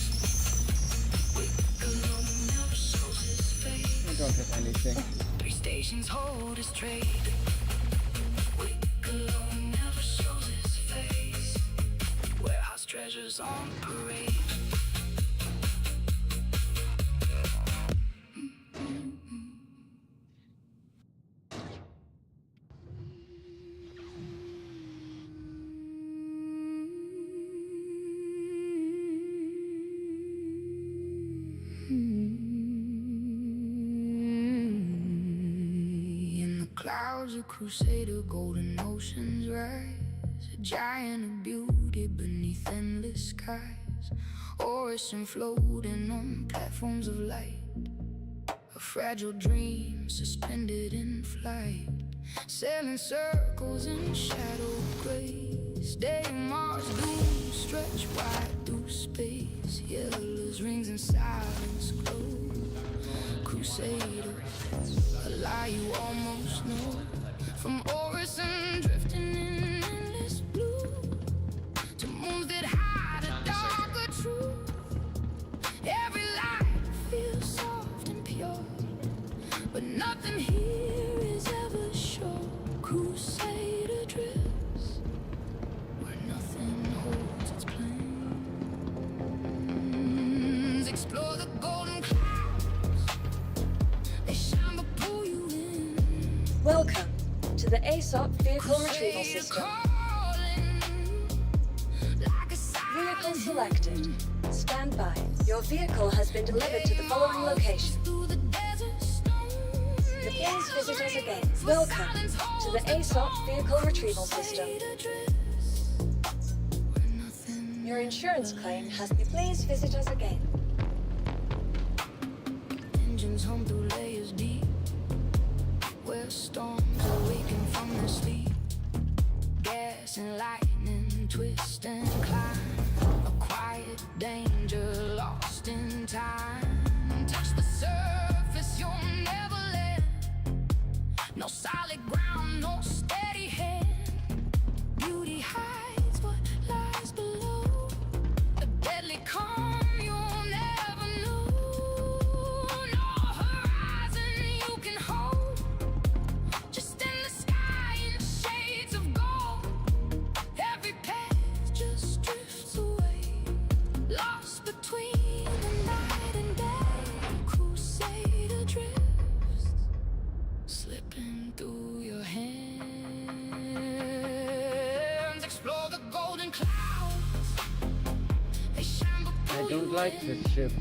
Wicklow never shows his face. I don't have anything. 3 stations hold his trade. Wicklow never shows his face. Warehouse treasures on parade. In the clouds, a crusader, golden oceans rise. A giant of beauty beneath endless skies. Orison floating on platforms of light. A fragile dream suspended in flight. Sailing circles in shadow grace. Day Mars doom stretch wide through space. Yellow's rings and silence glow. Crusader, a lie you almost know. From Orison drifting in endless blue to moons that hide a darker truth. Every light feels soft and pure, but nothing here is ever sure. Crusader drifts where nothing holds its planes. ASOP vehicle retrieval system. Vehicle selected. Stand by. Your vehicle has been delivered to the following location. Please visit us again. Welcome to the ASOP vehicle retrieval system. Your insurance claim has been. Please visit us again. Engines hum through layers deep, where storms awaken from their sleep. Gas and lightning twist and climb, a quiet danger lost in time. Touch the surface, you'll never land. No solid ground, no steady hand. Beauty hides what lies below, a deadly calm you'll never know. No horizon you can hold, just in the sky in shades of gold. Every path just drifts away, lost between the night and day. Crusader drifts, slipping through your hands. Explore the golden clouds, they shine I before don't you like land. this ship.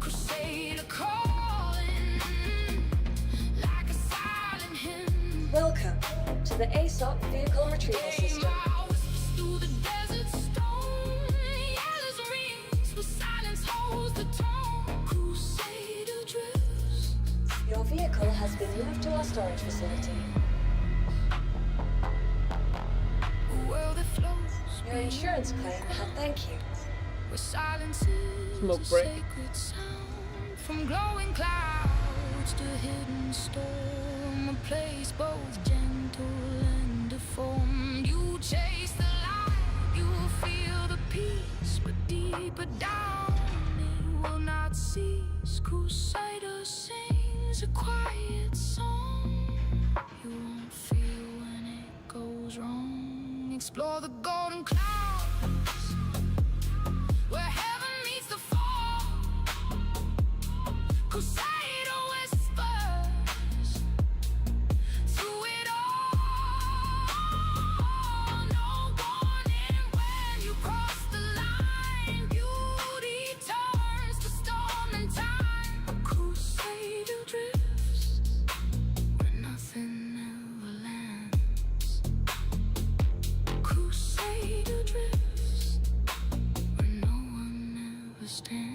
Crusader calling, like a silent hymn. Welcome to the ASOP vehicle retrieval system. Through the desert stone, yellows rings, but silence holds the tone. Crusader drifts. Your vehicle has been moved to our storage facility. A world that flows. Your insurance claim has. Thank you. Where silence is Smoke a break. sacred sound. From glowing clouds to hidden storm, a place both gentle and deformed. You chase the light, you will feel the peace, but deeper down it will not cease. Crusader sings a quiet song. You won't feel when it goes wrong. Explore the golden clouds, where heaven meets the fall. Crusader whispers through it all. No warning when you cross the line. Beauty turns to storm and time. A crusader drifts where nothing ever lands. Crusader drifts where no one ever stands.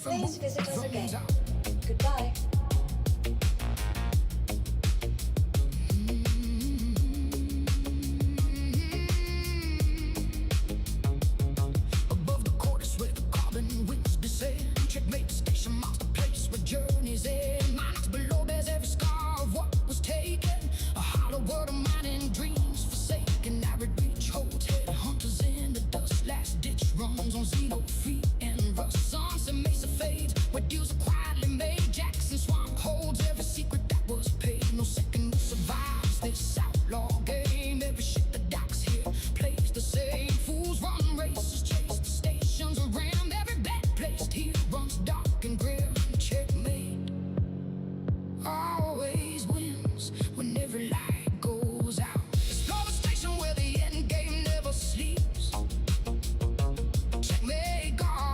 Please visit us again. Goodbye. Above the cornice where the carbon winds descend. Checkmate station marks the place where journeys end. Minds below bears every scar of what was taken. A hollow world of mine and dreams forsaken. Arid reach holds head hunters in the dust. Last ditch runs on Suno, feet and rust. Sunset mesa fades where deals are quietly made. Jackson swamp holds every secret that was paid. No second survives this outlaw game. Every ship that docks here plays the same. Fools run races, chase the stations around. Every bet placed here runs dark and grim. Checkmate always wins when every light goes out. Explore the station where the end game never sleeps. Checkmate guard.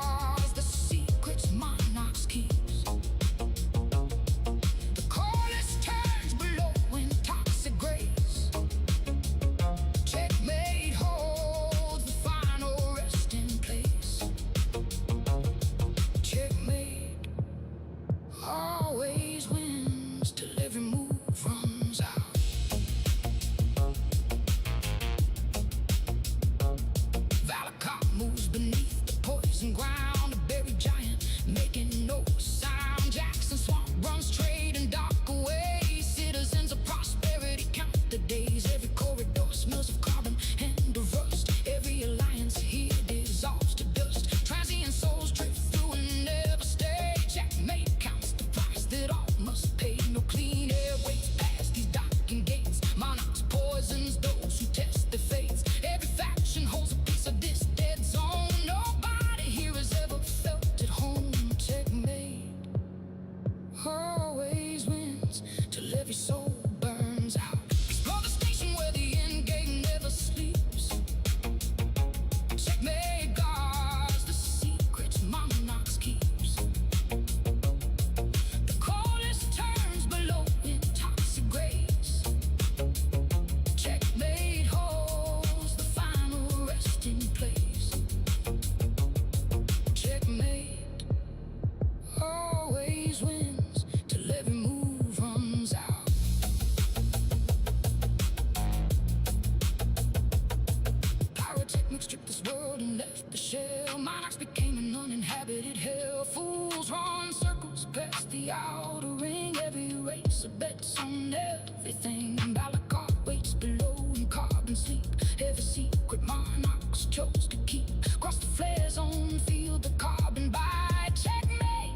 the outer ring, every race of bets on everything. Balakar waits below in carbon sleep. Every secret monarchs chose to keep. Cross the flare zone, feel the carbon by. Checkmate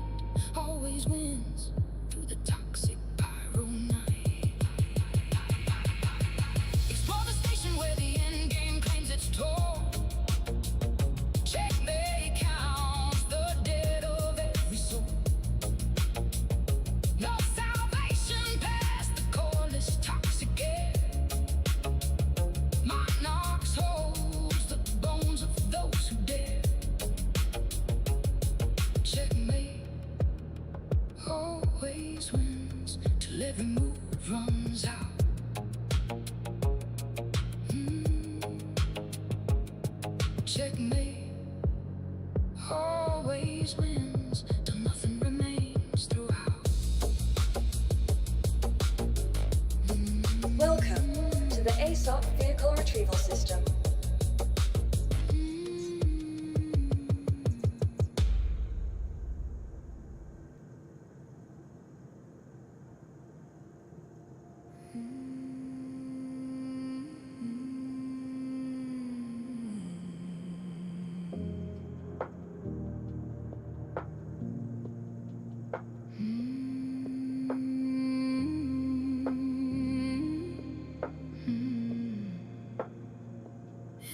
always wins through the toxic pyro night. Explore the station where the end game claims its toll. Checkmate counts the dead of every soul. No salvation past the coreless toxic air. Monarchs holds the bones of those who dare. Checkmate always wins till every move runs out. Checkmate always wins till nothing remains throughout. Welcome to the ASOP Vehicle Retrieval System.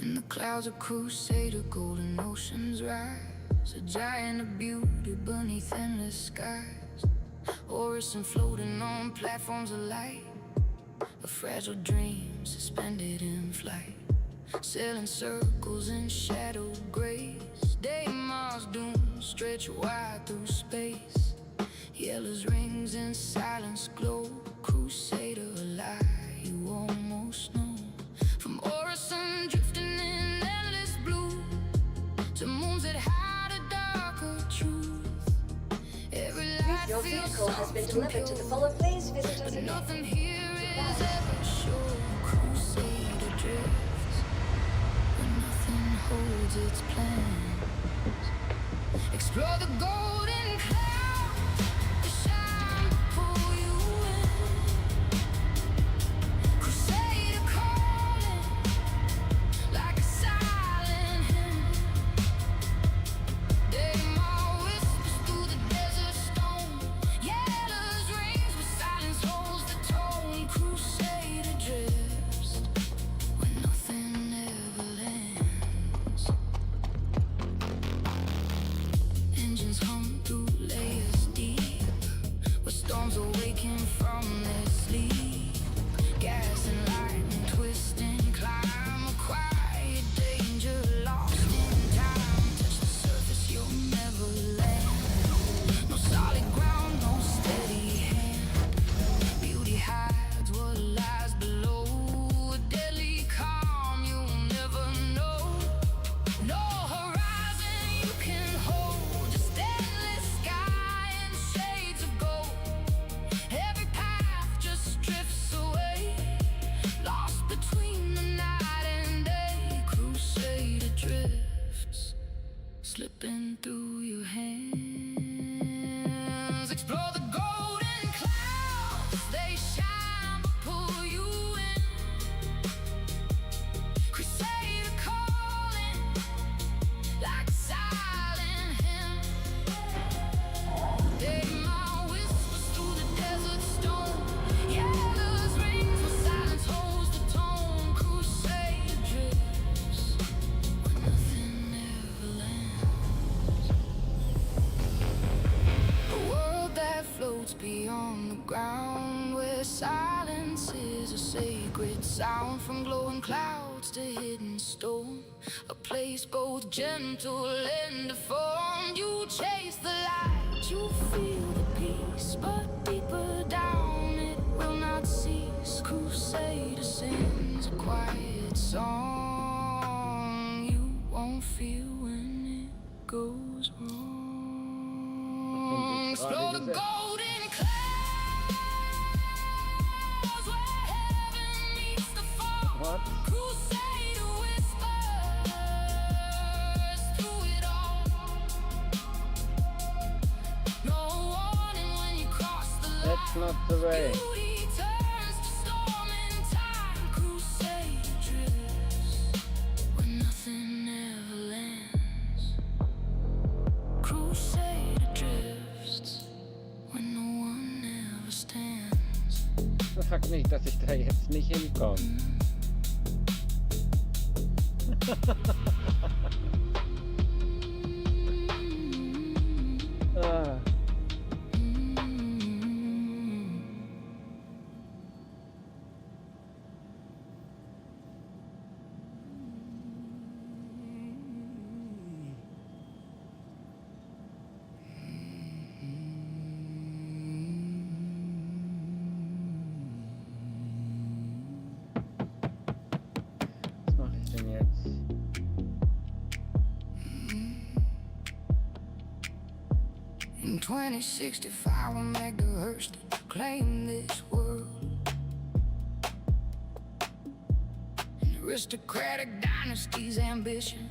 In the clouds of crusader, golden oceans rise, a giant of beauty beneath endless skies. Orison floating on platforms of light, a fragile dream suspended in flight. Sailing circles in shadowed grace, day Mars dunes stretch wide through space. Yellow's rings in silence glow, crusader alive, you almost know. From Orison drifting in endless blue, to moons that hide a darker truth. Every light Your feels vehicle has been soft delivered and to the pure, follow. Please visit us but again. nothing here is ever sure. Crusader drifts when nothing holds its plans. Explore the golden clouds, the shine pull you in. Crusader calling like a silent hymn. Daymar whispers through the desert stone. Yellow's rings where silence holds the tone. Crusader drifts when nothing ever lands. Engines hum through layers deep, where storms awaken from their sleep. Gas and lightning twist and climb, a quiet danger lost in time. Touch the surface, you'll never land. No solid ground, no steady hand. Beauty hides what lies below, a deadly calm you'll never know. No horizon you can hold, just endless sky and shades of gold. Every path just drifts away, lost between the night and day. Crusader drifts, slipping through your hands. Explore the golden clouds, they shine but pull you in. Crusader calling like a silent hymn. Daymar whispers through the desert stone. Yellow's rings where silence holds the tone. Crusader drifts when nothing ever lands. A world that floats beyond the ground, where silence is a sacred sound. From glowing clouds to hidden stone, a place both gentle and deformed. You chase the light, you feel the peace, but deeper down it will not cease. Crusader sings a quiet song you won't feel when it goes wrong. Explore the golden clouds where heaven meets the fall. What? Crusader whispers through it all. No warning when you That's not the way. Beauty turns to storm and time. Crusade drifts when nothing ever lands. Crusade drifts when no one ever stands. Sag nicht, dass ich da jetzt nicht hinkomme. Ah. Was mache ich denn jetzt? In 2065 when megahertz claim this world. An aristocratic dynasty's ambition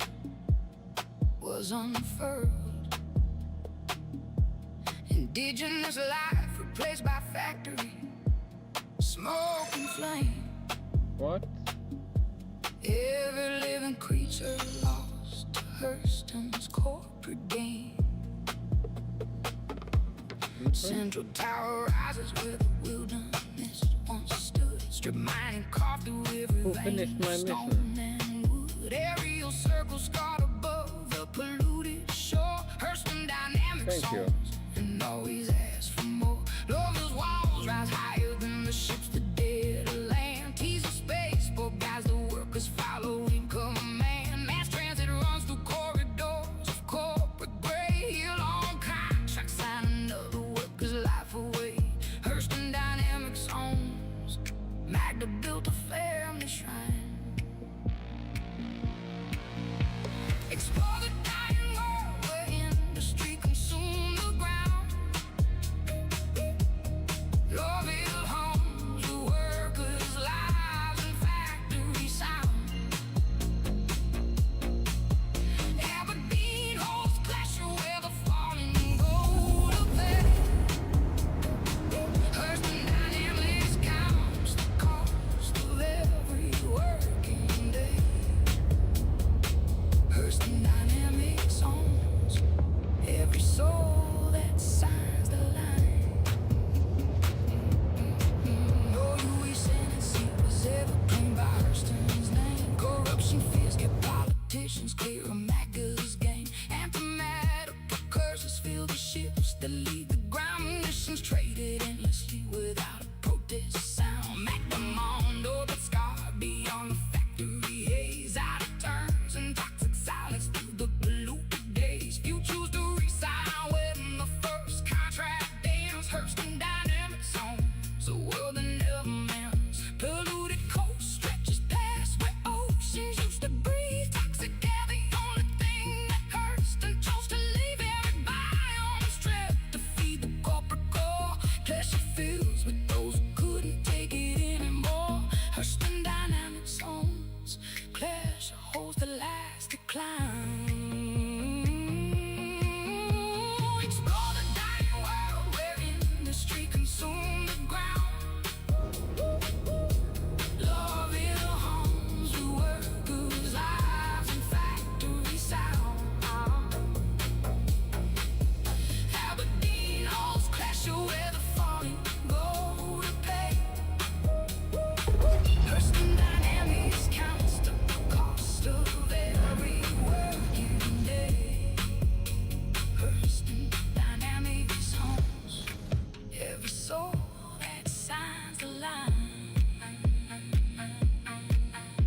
was unfurled. Indigenous life replaced by factory, smoke and flame. What? Every living creature lost to Hurston's corporate gain. Central Tower rises where the wilderness once stood. Strip mining carved through every Who vein finished my of stone mission? and wood. Aerial circles scarred above the polluted shore. Hurston dynamic Thank you. songs and always ask for more. Lovers' walls rise higher than the ships that dare to land. Tease of space, but guys the workers following command. Mass transit runs through corridors of corporate gray. Here long contracts sign another worker's life away. Hurston Dynamics owns Magda built a family shrine. Explore the dying world where industry consumed the ground. Lorville homes, the workers' lives and factory sound. Aberdeen holds glacier where the falling go to bed. Hurston Dynamics counts the cost of every working day. Hurston Dynamics owns every soul that signs the line. No U.S. Senate was ever claimed by Hurston's name. Corruption fears get politicians clear of MAGA's game. Antimatter precursors fill the ships that lead the ground. Munitions traded endlessly without a protest sound. Magdamond orbits scarred beyond the factory haze. Out of turns and toxic silence through the polluted days. Few choose to resign when the first contract ends. Hurston Dynamics owns a world that never ends. Polluted coast stretches past where oceans used to breathe. Toxic air, the only thing that Hurston chose to leave everybody on the strip to feed the corporate core. Pleasure fills with those who couldn't take it anymore. Hurston Dynamics owns pleasure holds the last decline. Explore the dying world where industry consumed the ground. Lorville homes, the workers' lives and factory sound. Aberdeen halls crash where the falling go to pay. Hurston Dynamics counts the cost of every working day. Hurston Dynamics owns every soul that signs the line.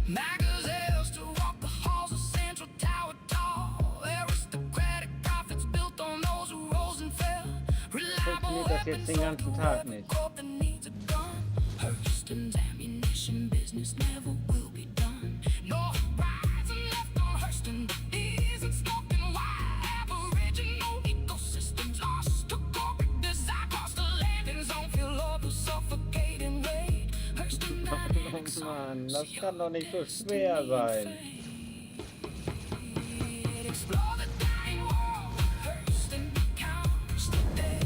Maggers else to walk the halls of Central Tower tall. Aristocratic profits built on those who rose and fell. Reliable Funktioniert das jetzt den ganzen Tag nicht? corp that needs a gun. Hurston's ammunition business never will be done. No horizon left on Hurston isn't smoking wild. Aboriginal ecosystems lost to corporate desire. Cost of landing zone, feel all the suffocating weight. Hurston Dynamics Mann, das kann doch nicht so schwer sein. Explore the dying world. Hurston counts the dead.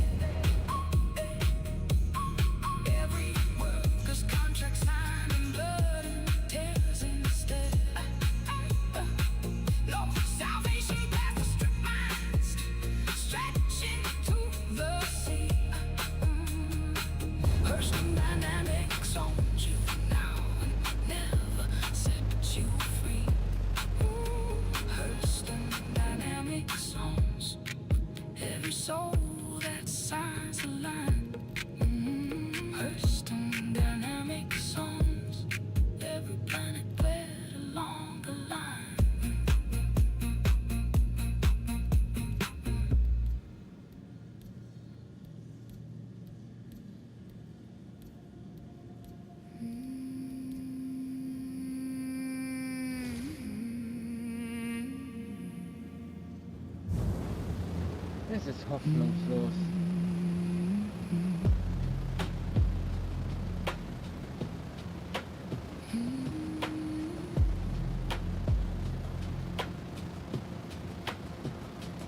Es ist hoffnungslos.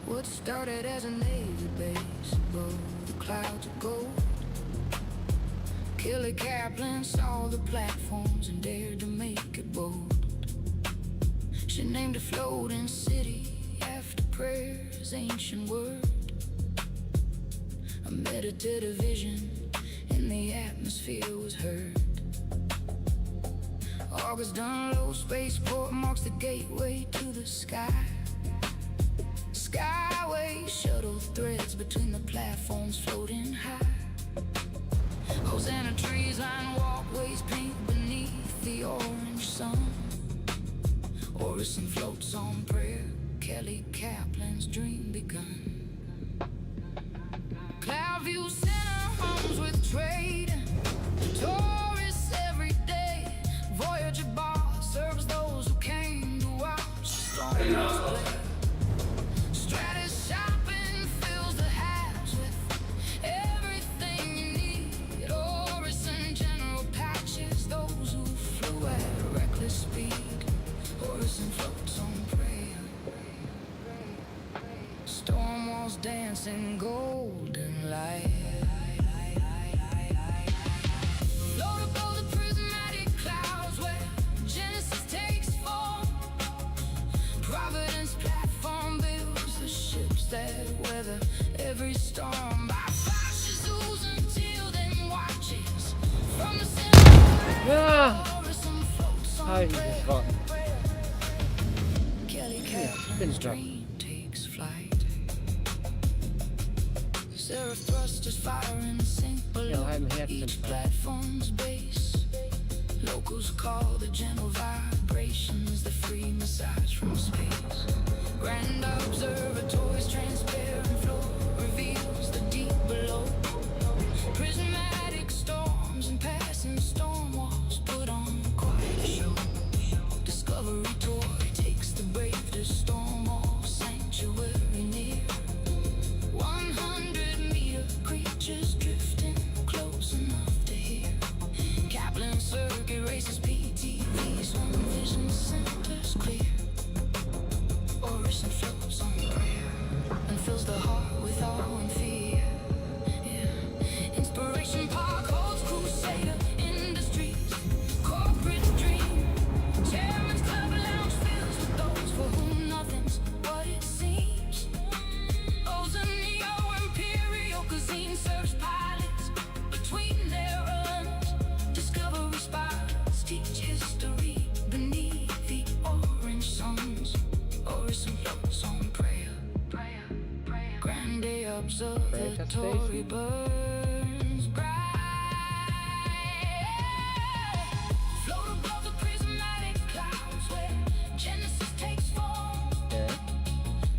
What started as a Navy base above the clouds of gold. Kelly Kaplan saw the platforms and dared to make it bold. She named a floating city after prayer's ancient word. A meditative vision in the atmosphere was heard. August Dunlow spaceport marks the gateway to the sky. Skyway shuttle threads between the platforms floating high. Hosanna trees line walkways pink beneath the orange sun. Orison floats on prayer, Kelly Kaplan's dream begun. Cloudview center homes with trade, tourists every day. Voyager bar serves those who came to watch the storms play. Stratus shopping fills the halves with everything you need. Orison general patches those who flew at reckless speed. Orison floats on prayer. Storm walls dance in golden light. Float above the prismatic clouds where Genesis takes form. Providence platform builds the ships that weather every storm. By fascists until then watches from the center. Ja! Orison floats on Heiliges Wort. Kelly bin Kaplan's ich doch. dream takes flight. Seraph thrusters fire in sync below halben each Herzinfarkt. platform's base. Locals call the gentle vibrations the free massage from space. Grand observatory's transparent floor reveals the deep below. Prismatic storms and passing storm walls put on quite a show. Discovery tour takes the brave to storm all sanctuary near. 100-meter creatures drifting close enough to hear. Kaplan circuit races PTVs when vision centers clear. Orison floats on prayer and fills the heart with awe and fear. Yeah. Inspiration Park holds Crusader Industries, corporate dream. Chairman's Club lounge fills with those for whom nothing's what it seems. Oza Neo Imperial cuisine serves pilots between their runs. Discovery spots teach history beneath the orange suns. Orison floats on prayer. Grande Observatory burns bright. Float above the prismatic clouds where Genesis takes form.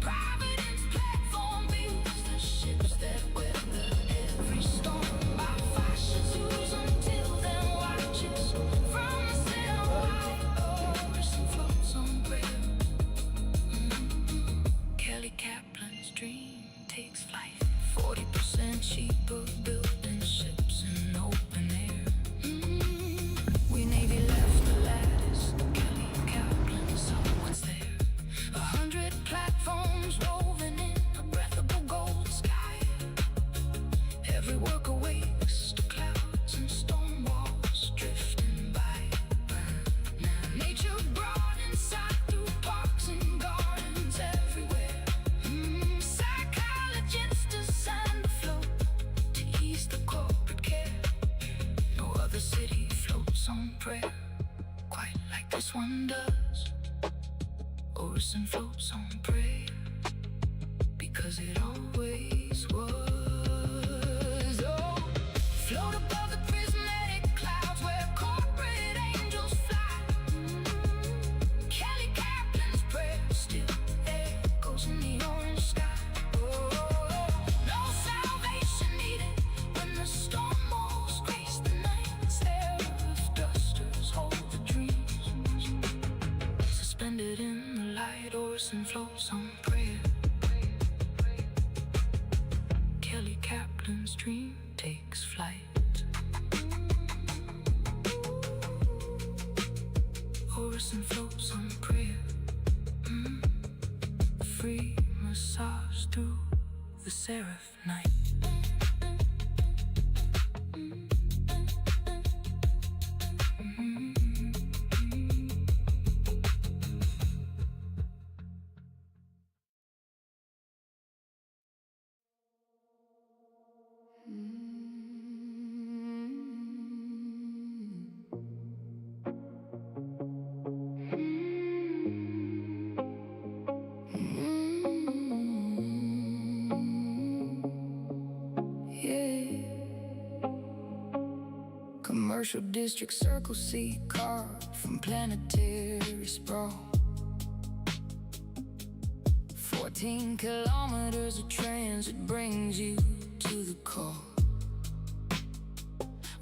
Providence platform builds the ships that weather every storm. By fascists until then watches from the center wide. Orison floats on prayer. Kelly Kaplan's dream takes flight. 40% cheaper building ships in open air. We Navy left the lattice. Kelly Kaplan saw what's there. 100 platforms woven in a breathable gold sky. Every worker wakes to clouds and storm walls drifting by. Nature brought inside through parks and gardens everywhere. Psychologists designed the float to ease the corporate care. No other city floats on prayer quite like this one does. Orison floats on prayer because it always was. Oh, float above the prismatic clouds where corporate angels fly. Kelly Kaplan's prayer still echoes in the orange sky. Oh, no salvation needed when the storm walls grace the night. Seraph dusters hold the dreams suspended in the light. Orison floats on prayer. dream takes flight. Horizon floats on prayer. Free massage through the seraph night. Commercial district circle C car from planetary sprawl. 14 kilometers of transit brings you to the call.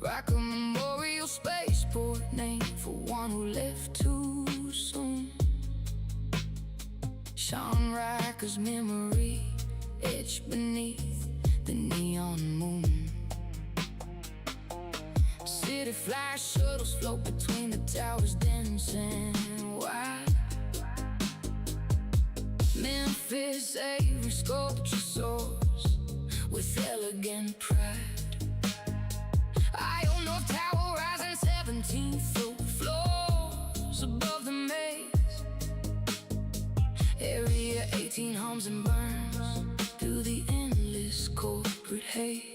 Like a memorial spaceport named for one who left too soon. Sean Riker's memory etched beneath the neon moon. City flash shuttles float between the towers, dancing wide. Memphis Avery sculpture soars with elegant pride. Io North Tower rising 17 floors above the maze. Area 18 hums and burns through the endless corporate haze.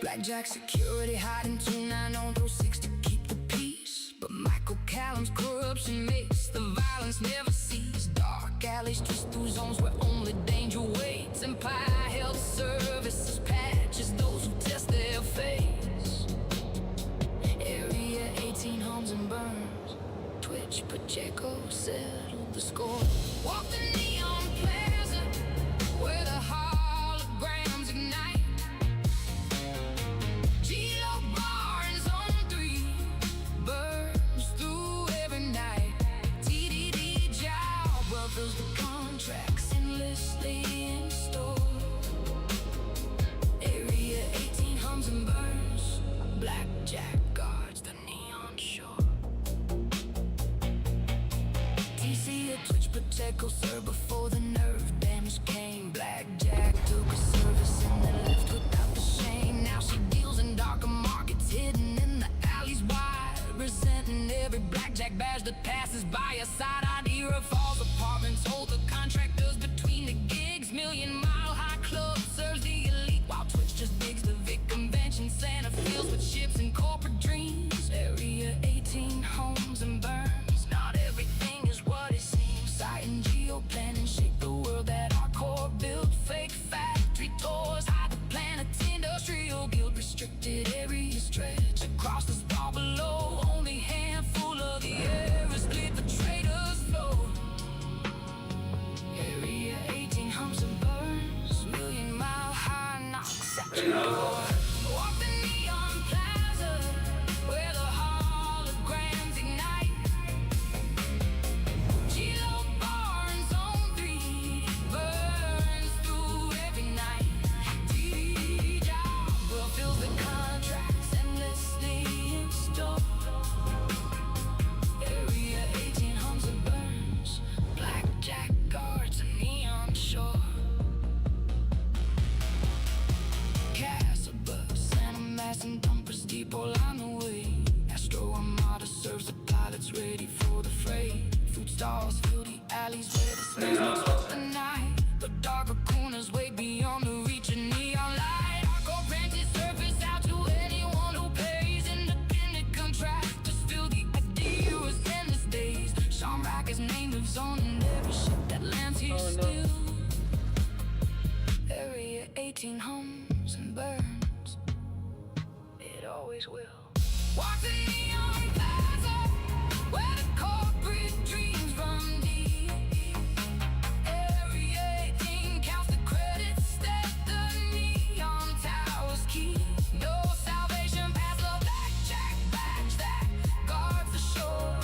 Blackjack security hiding 290 through 6 to keep the peace. But Michael Callum's corruption makes the violence never cease. Dark alleys twist through zones where only danger waits. Empire Health Services patches those who test their face. Area 18 hums and burns. Twitch Pacheco settled the score. Walk the neon plaza where the holograms ignite. Fills the contracts endlessly in store. Area 18 hums and burns. Blackjack guards the neon shore. DC at Twitch Pacheco served before the nerve damage came. Blackjack took a service and then left without the shame. Now she deals in darker markets hidden in the alleys wide, resenting every blackjack badge that passes by. A side ID falls apartments hold the contractors between the gigs. Million-mile-high club serves the elite while Twitch just digs the Vic convention center fills with ships and corporate dreams. Area 18 homes and burns. Not everything is what it seems. Site and geo-planning shape the world that our core built. Fake factory tours hide the planet's industrial guild. Restricted areas stretch across the spar below. Only handful of the air is cleared for traders flow. Area 18 hums and burns. Million-mile-high knocks at your door. Walk the neon plaza where the holograms ignite. G-Lo Barnes on 3 burns through every night. D-Job will fill the contracts endlessly in store. Area 18 hums and burns. Blackjack guards a neon shore. Casabas, Animas and dumpers deep all on the way. Astro Armada serves the pilots ready for the fray. Food stalls fill the alleys where the smells mix with the night. But darker corners way beyond the reach of neon light. Our core branches surface out to anyone who pays. Independent contractors fill the ideas endless days. Sean Riker's name lives on in every ship that lands here still. Area 18 hums and burns. It always will. Walk the neon plaza where the corporate dreams run deep. Area 18 counts the credits that the neon towers keep. No salvation past the blackjack badge that guards the shore.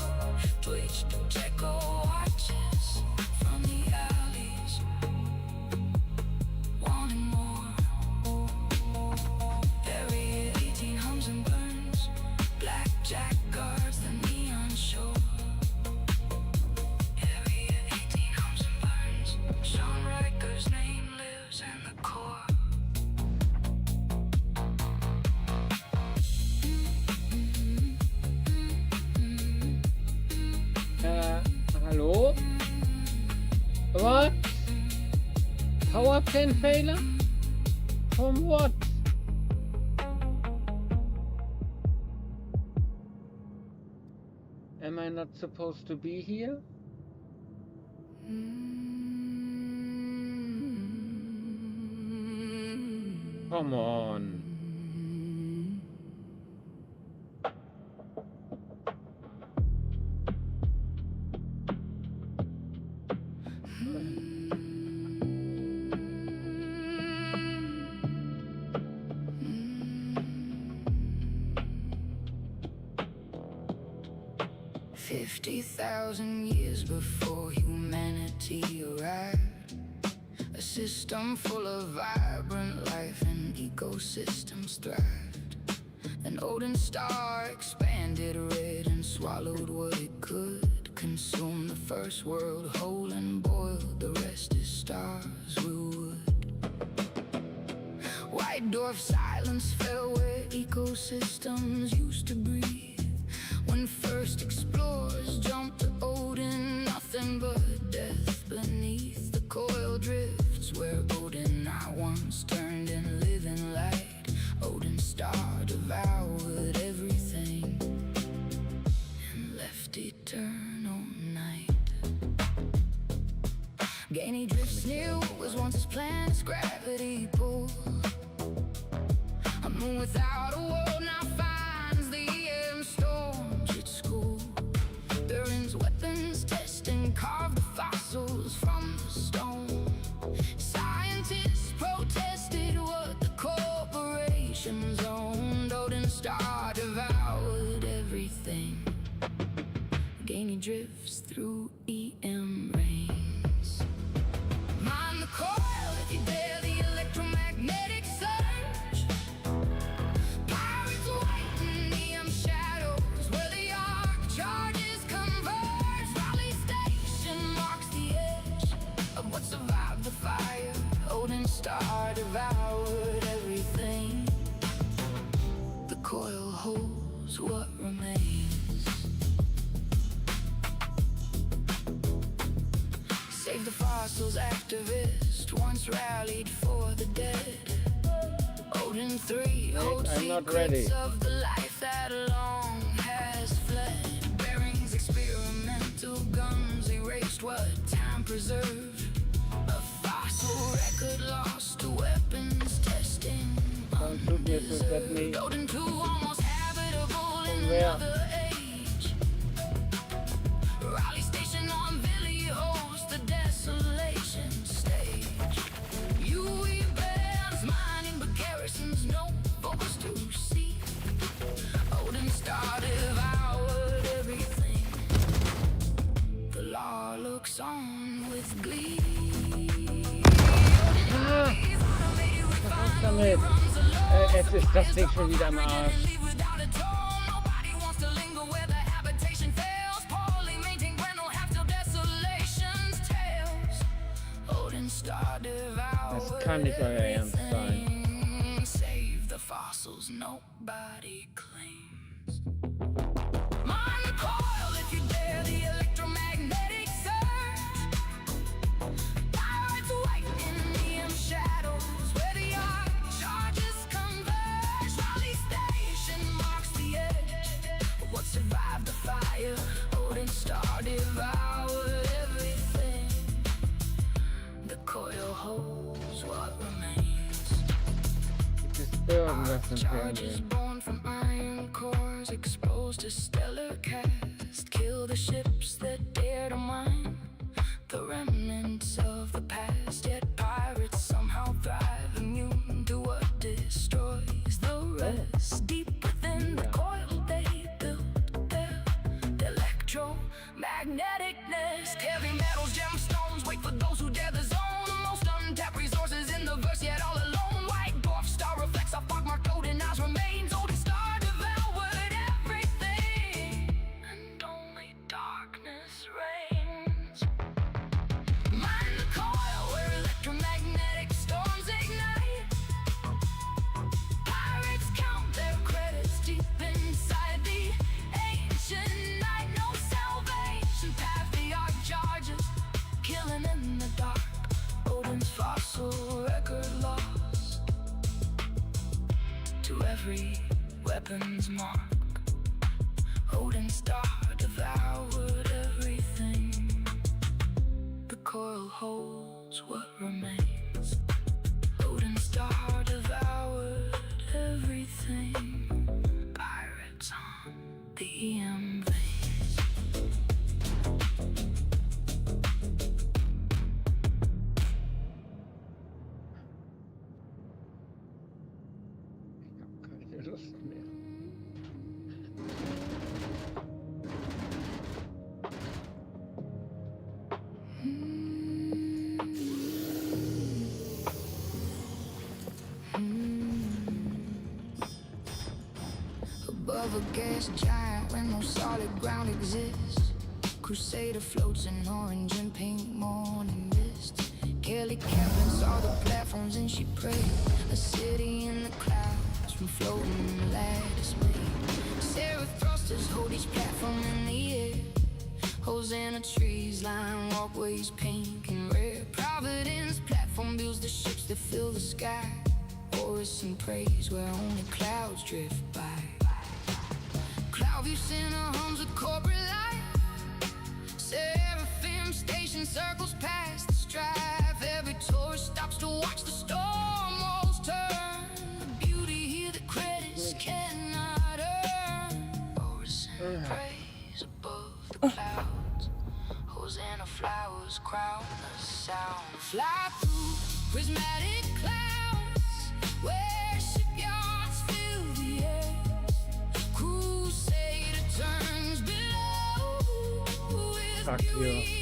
Twitch Pacheco watches from the alleys, wanting more. What? Power plant failure? From what? Am I not supposed to be here? Come on. $50,000 years before humanity arrived, a system full of vibrant life and ecosystems thrived. An Odin star expanded red and swallowed what it could, consumed the first world whole and boiled the rest as stars will wood. White dwarf silence fell where ecosystems used to breathe. When first explorers jumped to Odin, nothing but death beneath the coil drifts where Odin I once turned in living light. Odin star devoured everything and left eternal night. Gainy drifts near what was once his planet's gravity pull. A moon without a world now finds the air storms at school. Baron's weapons test and carve the fossils from the stone. Scientists protested what the corporations owned. Odin star devoured everything. Gainy drifts through EM rains. Mind the coil if you dare the electromagnetic surge. Pirates white in EM shadows where the arc charges converge. Raleigh Station marks the edge of what survived the fire. Odin star devoured everything. The coil holds what remains. Save the fossils activist once rallied for the dead. Odin 3 holds I'm not ready. secrets of the life that long has fled. Bearings experimental guns erased what time preserved. A fossil record lost to weapons testing. Don't shoot me, so let me. Odin 2 almost habitable in Where? another age. Raleigh Station on Billy hosts the desolation stage. UE bands mining, but garrisons no focus to see. Odin star devoured everything. The law looks on with glee. Ah, was raus damit. Jetzt ist das Ding schon wieder am Arsch. Das kann nicht euer Ernst sein. Save the fossils nobody claims. Mind the coil if you dare the electromagnetic surge. Pirates white in EM shadows where the arc charges converge. Raleigh Station marks the edge of what survived the fire. Odin star devoured everything. The coil holds what remains. Gibt es irgendwas im Charges Fernsehen? born from iron cores exposed to stellar cast. Kill the ships that dare to mine the remnants of the past. Yet pirates somehow thrive, immune to what destroys the rest. Deep within the coil they built their electromagnetic nest. Heavy metals, gemstones, wait for those who dare the zone. Most untapped resources in the verse, yet all alone. White dwarf star reflects a fog marked Odin Oz remains. Odin star devoured everything, and only darkness reigns. Mind the coil where electromagnetic storms ignite. Pirates count their credits deep inside the ancient night. No salvation path, the arc charges, killing in the every weapon's mark. Odin star devoured everything. The coil holds what remains. Odin star devoured everything. Pirates on the EM veins. Ich habe keine Lust mehr. Above a gas giant where no solid ground exists. Crusader floats in orange and pink morning mist. Kelly Kaplan saw the platforms and she prayed. A city in the clouds from floating lattice made. Sarah thrusters hold each platform in the air. Hosanna trees line walkways pink and rare. Providence platform builds the ships that fill the sky. Chorus and praise where only clouds drift by. Cloudview Center hums with corporate life. Seraphim station circles past the strife. Every tourist stops to watch the storm walls turn. The beauty here that credits cannot earn. Chorus and praise above the clouds. Hosanna flowers crown the sound. Fly through prismatic clouds where shipyards fill the air. Crusader turns below with Fuck you. beauty